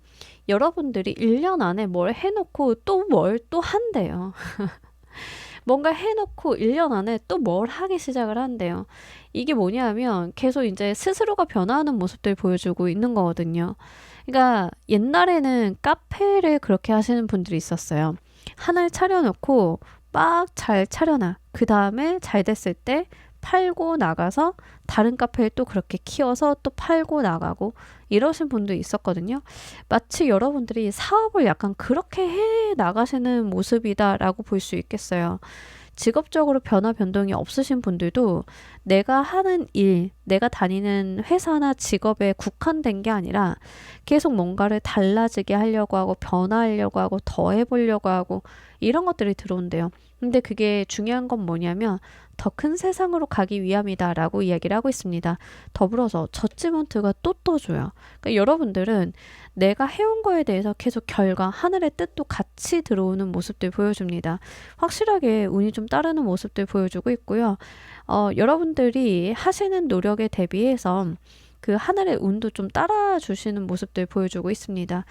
Speaker 1: 여러분들이 1년 안에 뭘 해놓고 또 뭘 또 한대요. 뭔가 해놓고 1년 안에 또 뭘 하기 시작을 한대요. 이게 뭐냐면 계속 이제 스스로가 변화하는 모습들 보여주고 있는 거거든요. 그러니까 옛날에는 카페를 그렇게 하시는 분들이 있었어요. 하나를 차려놓고 막 잘 차려놔. 그 다음에 잘 됐을 때 팔고 나가서 다른 카페를 또 그렇게 키워서 또 팔고 나가고 이러신 분도 있었거든요. 마치 여러분들이 사업을 약간 그렇게 해 나가시는 모습이다라고 볼 수 있겠어요. 직업적으로 변화 변동이 없으신 분들도 내가 하는 일, 내가 다니는 회사나 직업에 국한된 게 아니라 계속 뭔가를 달라지게 하려고 하고 변화하려고 하고 더 해보려고 하고 이런 것들이 들어온대요. 근데 그게 중요한 건 뭐냐면 더 큰 세상으로 가기 위함이다라고 이야기를 하고 있습니다. 더불어서 저지먼트가 또 떠줘요. 그러니까 여러분들은 내가 해온 거에 대해서 계속 결과, 하늘의 뜻도 같이 들어오는 모습들 보여줍니다. 확실하게 운이 좀 따르는 모습들 보여주고 있고요. 여러분들이 하시는 노력에 대비해서 그 하늘의 운도 좀 따라주시는 모습들 보여주고 있습니다.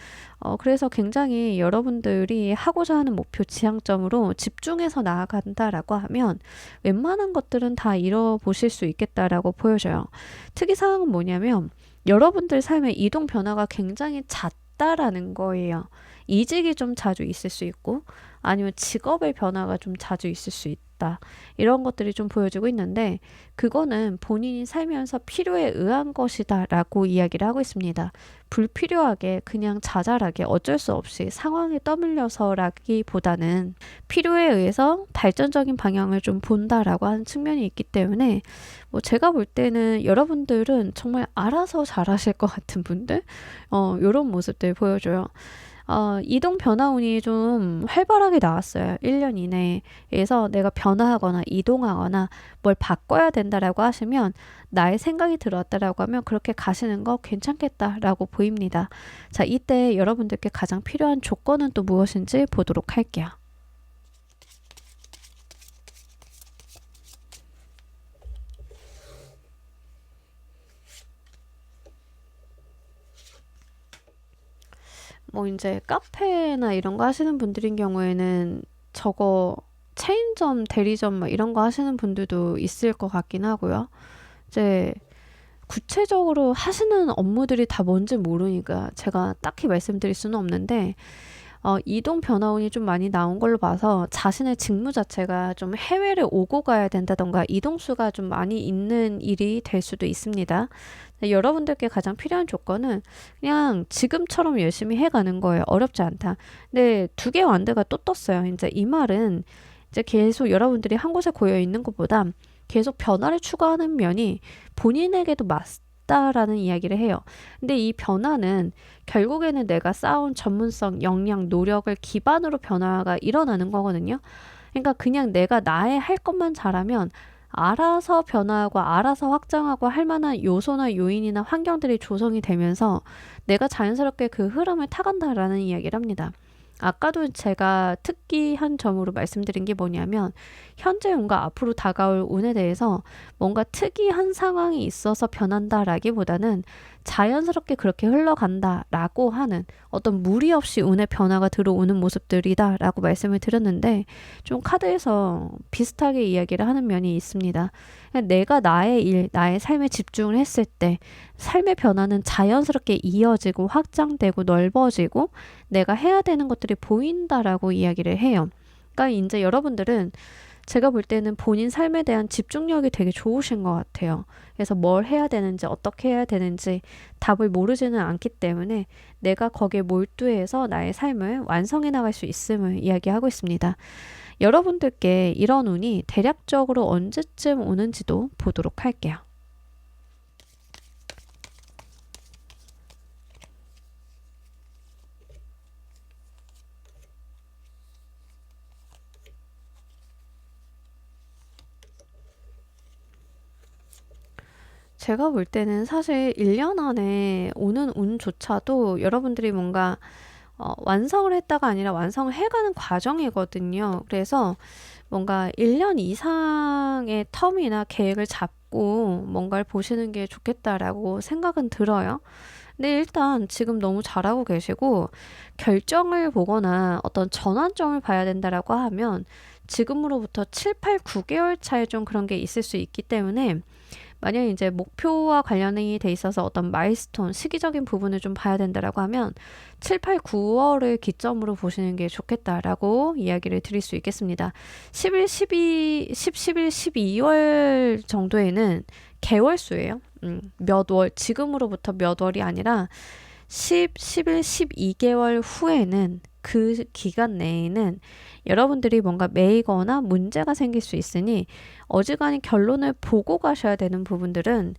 Speaker 1: 그래서 굉장히 여러분들이 하고자 하는 목표 지향점으로 집중해서 나아간다라고 하면 웬만한 것들은 다 이뤄보실 수 있겠다라고 보여져요. 특이사항은 뭐냐면 여러분들 삶의 이동 변화가 굉장히 잦다라는 거예요. 이직이 좀 자주 있을 수 있고 아니면 직업의 변화가 좀 자주 있을 수 있다. 이런 것들이 좀 보여지고 있는데 그거는 본인이 살면서 필요에 의한 것이다 라고 이야기를 하고 있습니다. 불필요하게 그냥 자잘하게 어쩔 수 없이 상황에 떠밀려서라기보다는 필요에 의해서 발전적인 방향을 좀 본다라고 하는 측면이 있기 때문에 뭐 제가 볼 때는 여러분들은 정말 알아서 잘하실 것 같은 분들 이런 모습들 보여줘요. 이동 변화운이 좀 활발하게 나왔어요. 1년 이내에. 그래서 내가 변화하거나 이동하거나 뭘 바꿔야 된다라고 하시면 나의 생각이 들어왔다라고 하면 그렇게 가시는 거 괜찮겠다라고 보입니다. 자, 이때 여러분들께 가장 필요한 조건은 또 무엇인지 보도록 할게요. 뭐 이제 카페나 이런 거 하시는 분들인 경우에는 저거 체인점, 대리점 막 이런 거 하시는 분들도 있을 것 같긴 하고요. 이제 구체적으로 하시는 업무들이 다 뭔지 모르니까 제가 딱히 말씀드릴 수는 없는데 이동 변화운이 좀 많이 나온 걸로 봐서 자신의 직무 자체가 좀 해외를 오고 가야 된다던가 이동수가 좀 많이 있는 일이 될 수도 있습니다. 여러분들께 가장 필요한 조건은 그냥 지금처럼 열심히 해가는 거예요. 어렵지 않다. 근데 두 개 완드가 또 떴어요. 이제 이 말은 이제 계속 여러분들이 한 곳에 고여 있는 것보다 계속 변화를 추구하는 면이 본인에게도 맞다라는 이야기를 해요. 근데 이 변화는 결국에는 내가 쌓아온 전문성, 역량, 노력을 기반으로 변화가 일어나는 거거든요. 그러니까 그냥 내가 나의 할 것만 잘하면 알아서 변화하고 알아서 확장하고 할 만한 요소나 요인이나 환경들이 조성이 되면서 내가 자연스럽게 그 흐름을 타간다라는 이야기를 합니다. 아까도 제가 특기한 점으로 말씀드린 게 뭐냐면 현재 운과 앞으로 다가올 운에 대해서 뭔가 특이한 상황이 있어서 변한다라기보다는 자연스럽게 그렇게 흘러간다라고 하는 어떤 무리 없이 운의 변화가 들어오는 모습들이다라고 말씀을 드렸는데 좀 카드에서 비슷하게 이야기를 하는 면이 있습니다. 내가 나의 일, 나의 삶에 집중을 했을 때 삶의 변화는 자연스럽게 이어지고 확장되고 넓어지고 내가 해야 되는 것들이 보인다라고 이야기를 해요. 그러니까 이제 여러분들은 제가 볼 때는 본인 삶에 대한 집중력이 되게 좋으신 것 같아요. 그래서 뭘 해야 되는지, 어떻게 해야 되는지 답을 모르지는 않기 때문에 내가 거기에 몰두해서 나의 삶을 완성해 나갈 수 있음을 이야기하고 있습니다. 여러분들께 이런 운이 대략적으로 언제쯤 오는지도 보도록 할게요. 제가 볼 때는 사실 1년 안에 오는 운조차도 여러분들이 뭔가 완성을 했다가 아니라 완성을 해가는 과정이거든요. 그래서 뭔가 1년 이상의 텀이나 계획을 잡고 뭔가를 보시는 게 좋겠다라고 생각은 들어요. 근데 일단 지금 너무 잘하고 계시고 결정을 보거나 어떤 전환점을 봐야 된다라고 하면 지금으로부터 7, 8, 9개월 차에 좀 그런 게 있을 수 있기 때문에 만약 이제 목표와 관련이 돼 있어서 어떤 마일스톤, 시기적인 부분을 좀 봐야 된다라고 하면 7, 8, 9월을 기점으로 보시는 게 좋겠다라고 이야기를 드릴 수 있겠습니다. 11, 12, 10, 11, 12월 정도에는 개월수예요. 몇 월, 지금으로부터 몇 월이 아니라 10, 11, 12개월 후에는 그 기간 내에는 여러분들이 뭔가 매이거나 문제가 생길 수 있으니 어지간히 결론을 보고 가셔야 되는 부분들은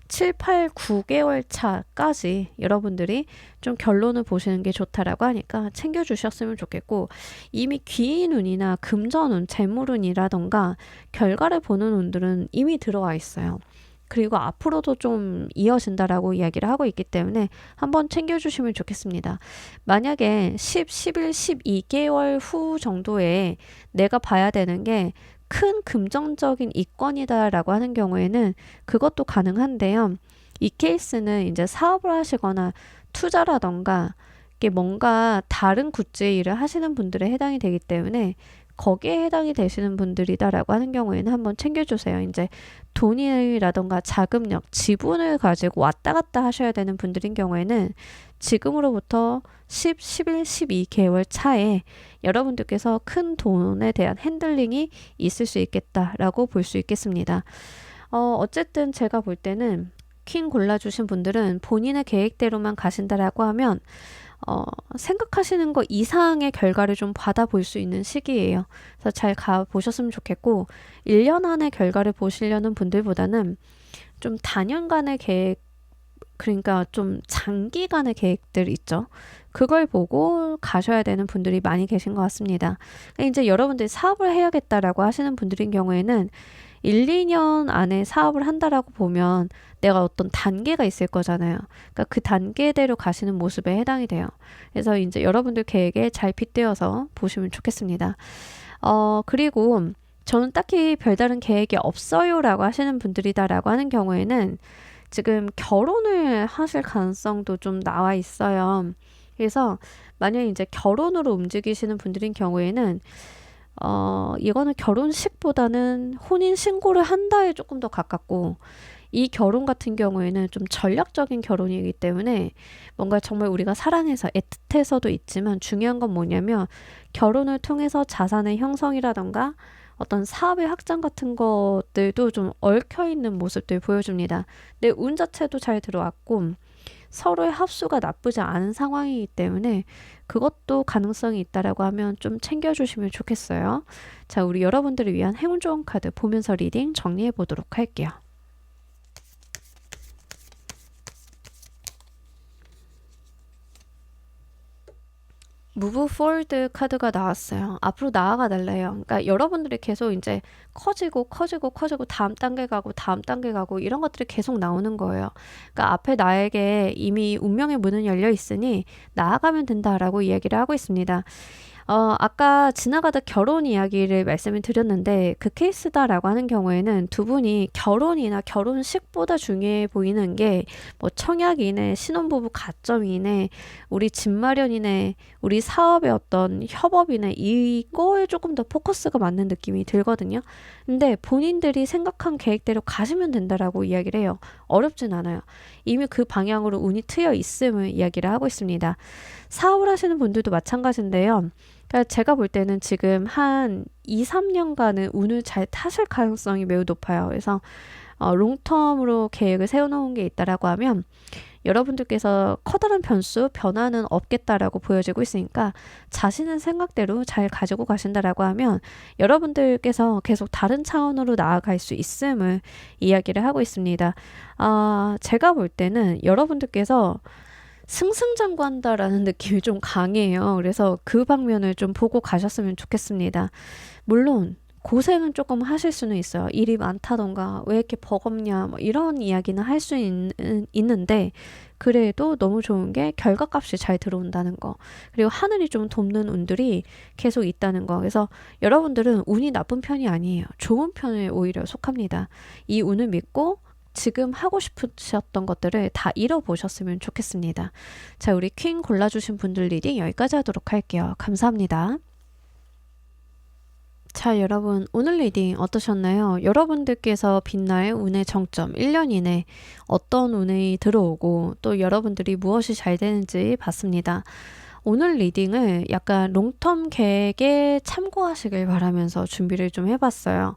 Speaker 1: 7, 8, 9개월 차까지 여러분들이 좀 결론을 보시는 게 좋다라고 하니까 챙겨주셨으면 좋겠고 이미 귀인운이나 금전운, 재물운이라던가 결과를 보는 운들은 이미 들어와 있어요. 그리고 앞으로도 좀 이어진다라고 이야기를 하고 있기 때문에 한번 챙겨주시면 좋겠습니다. 만약에 10, 11, 12개월 후 정도에 내가 봐야 되는 게 큰 금전적인 이권이다라고 하는 경우에는 그것도 가능한데요. 이 케이스는 이제 사업을 하시거나 투자라던가 이게 뭔가 다른 굿즈의 일을 하시는 분들에 해당이 되기 때문에 거기에 해당이 되시는 분들이다라고 하는 경우에는 한번 챙겨주세요. 이제 돈이라던가 자금력, 지분을 가지고 왔다 갔다 하셔야 되는 분들인 경우에는 지금으로부터 10, 11, 12개월 차에 여러분들께서 큰 돈에 대한 핸들링이 있을 수 있겠다라고 볼 수 있겠습니다. 어쨌든 제가 볼 때는 퀸 골라주신 분들은 본인의 계획대로만 가신다라고 하면 생각하시는 거 이상의 결과를 좀 받아볼 수 있는 시기예요. 그래서 잘 가보셨으면 좋겠고 1년 안에 결과를 보시려는 분들보다는 좀 단연간의 계획 그러니까 좀 장기간의 계획들 있죠. 그걸 보고 가셔야 되는 분들이 많이 계신 것 같습니다. 이제 여러분들이 사업을 해야겠다라고 하시는 분들인 경우에는 1, 2년 안에 사업을 한다라고 보면 내가 어떤 단계가 있을 거잖아요. 그러니까 그 단계대로 가시는 모습에 해당이 돼요. 그래서 이제 여러분들 계획에 잘 빗대어서 보시면 좋겠습니다. 그리고 저는 딱히 별다른 계획이 없어요라고 하시는 분들이다라고 하는 경우에는 지금 결혼을 하실 가능성도 좀 나와 있어요. 그래서 만약에 이제 결혼으로 움직이시는 분들인 경우에는 이거는 결혼식보다는 혼인 신고를 한다에 조금 더 가깝고 이 결혼 같은 경우에는 좀 전략적인 결혼이기 때문에 뭔가 정말 우리가 사랑해서 애틋해서도 있지만 중요한 건 뭐냐면 결혼을 통해서 자산의 형성이라던가 어떤 사업의 확장 같은 것들도 좀 얽혀 있는 모습들 보여줍니다. 내 운 자체도 잘 들어왔고 서로의 합수가 나쁘지 않은 상황이기 때문에 그것도 가능성이 있다라고 하면 좀 챙겨주시면 좋겠어요. 자, 우리 여러분들을 위한 행운 좋은 카드 보면서 리딩 정리해 보도록 할게요. 무브 포워드 카드가 나왔어요. 앞으로 나아가 달래요. 그러니까 여러분들이 계속 이제 커지고 다음 단계 가고 다음 단계 가고 이런 것들이 계속 나오는 거예요. 그러니까 앞에 나에게 이미 운명의 문은 열려 있으니 나아가면 된다라고 이야기를 하고 있습니다. 아까 지나가다 결혼 이야기를 말씀을 드렸는데 그 케이스다라고 하는 경우에는 두 분이 결혼이나 결혼식보다 중요해 보이는 게 뭐 청약이네, 신혼부부 가점이네, 우리 집 마련이네, 우리 사업의 어떤 협업이네 이거에 조금 더 포커스가 맞는 느낌이 들거든요. 근데 본인들이 생각한 계획대로 가시면 된다라고 이야기를 해요. 어렵진 않아요. 이미 그 방향으로 운이 트여 있음을 이야기를 하고 있습니다. 사업을 하시는 분들도 마찬가지인데요. 그러니까 제가 볼 때는 지금 한 2, 3년간은 운을 잘 타실 가능성이 매우 높아요. 그래서 롱텀으로 계획을 세워놓은 게 있다라고 하면 여러분들께서 커다란 변화는 없겠다라고 보여지고 있으니까 자신의 생각대로 잘 가지고 가신다라고 하면 여러분들께서 계속 다른 차원으로 나아갈 수 있음을 이야기를 하고 있습니다. 제가 볼 때는 여러분들께서 승승장구한다라는 느낌이 좀 강해요. 그래서 그 방면을 좀 보고 가셨으면 좋겠습니다. 물론 고생은 조금 하실 수는 있어요. 일이 많다던가 왜 이렇게 버겁냐 뭐 이런 이야기는 할 수 있는데 그래도 너무 좋은 게 결과값이 잘 들어온다는 거. 그리고 하늘이 좀 돕는 운들이 계속 있다는 거. 그래서 여러분들은 운이 나쁜 편이 아니에요. 좋은 편에 오히려 속합니다. 이 운을 믿고 지금 하고 싶으셨던 것들을 다 이뤄보셨으면 좋겠습니다. 자, 우리 퀸 골라주신 분들 리딩 여기까지 하도록 할게요. 감사합니다. 자, 여러분 오늘 리딩 어떠셨나요? 여러분들께서 빛날 운의 정점 1년 이내 어떤 운이 들어오고 또 여러분들이 무엇이 잘 되는지 봤습니다. 오늘 리딩을 약간 롱텀 계획에 참고하시길 바라면서 준비를 좀 해봤어요.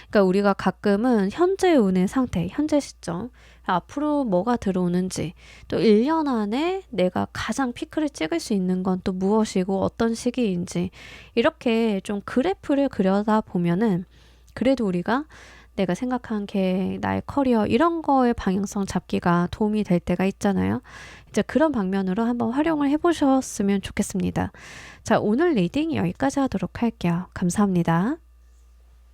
Speaker 1: 그러니까 우리가 가끔은 현재 운의 상태, 현재 시점, 앞으로 뭐가 들어오는지, 또 1년 안에 내가 가장 피크를 찍을 수 있는 건 또 무엇이고 어떤 시기인지 이렇게 좀 그래프를 그려다 보면은 그래도 우리가 내가 생각한 계획, 나의 커리어 이런 거에 방향성 잡기가 도움이 될 때가 있잖아요. 이제 그런 방면으로 한번 활용을 해보셨으면 좋겠습니다. 자, 오늘 리딩 여기까지 하도록 할게요. 감사합니다.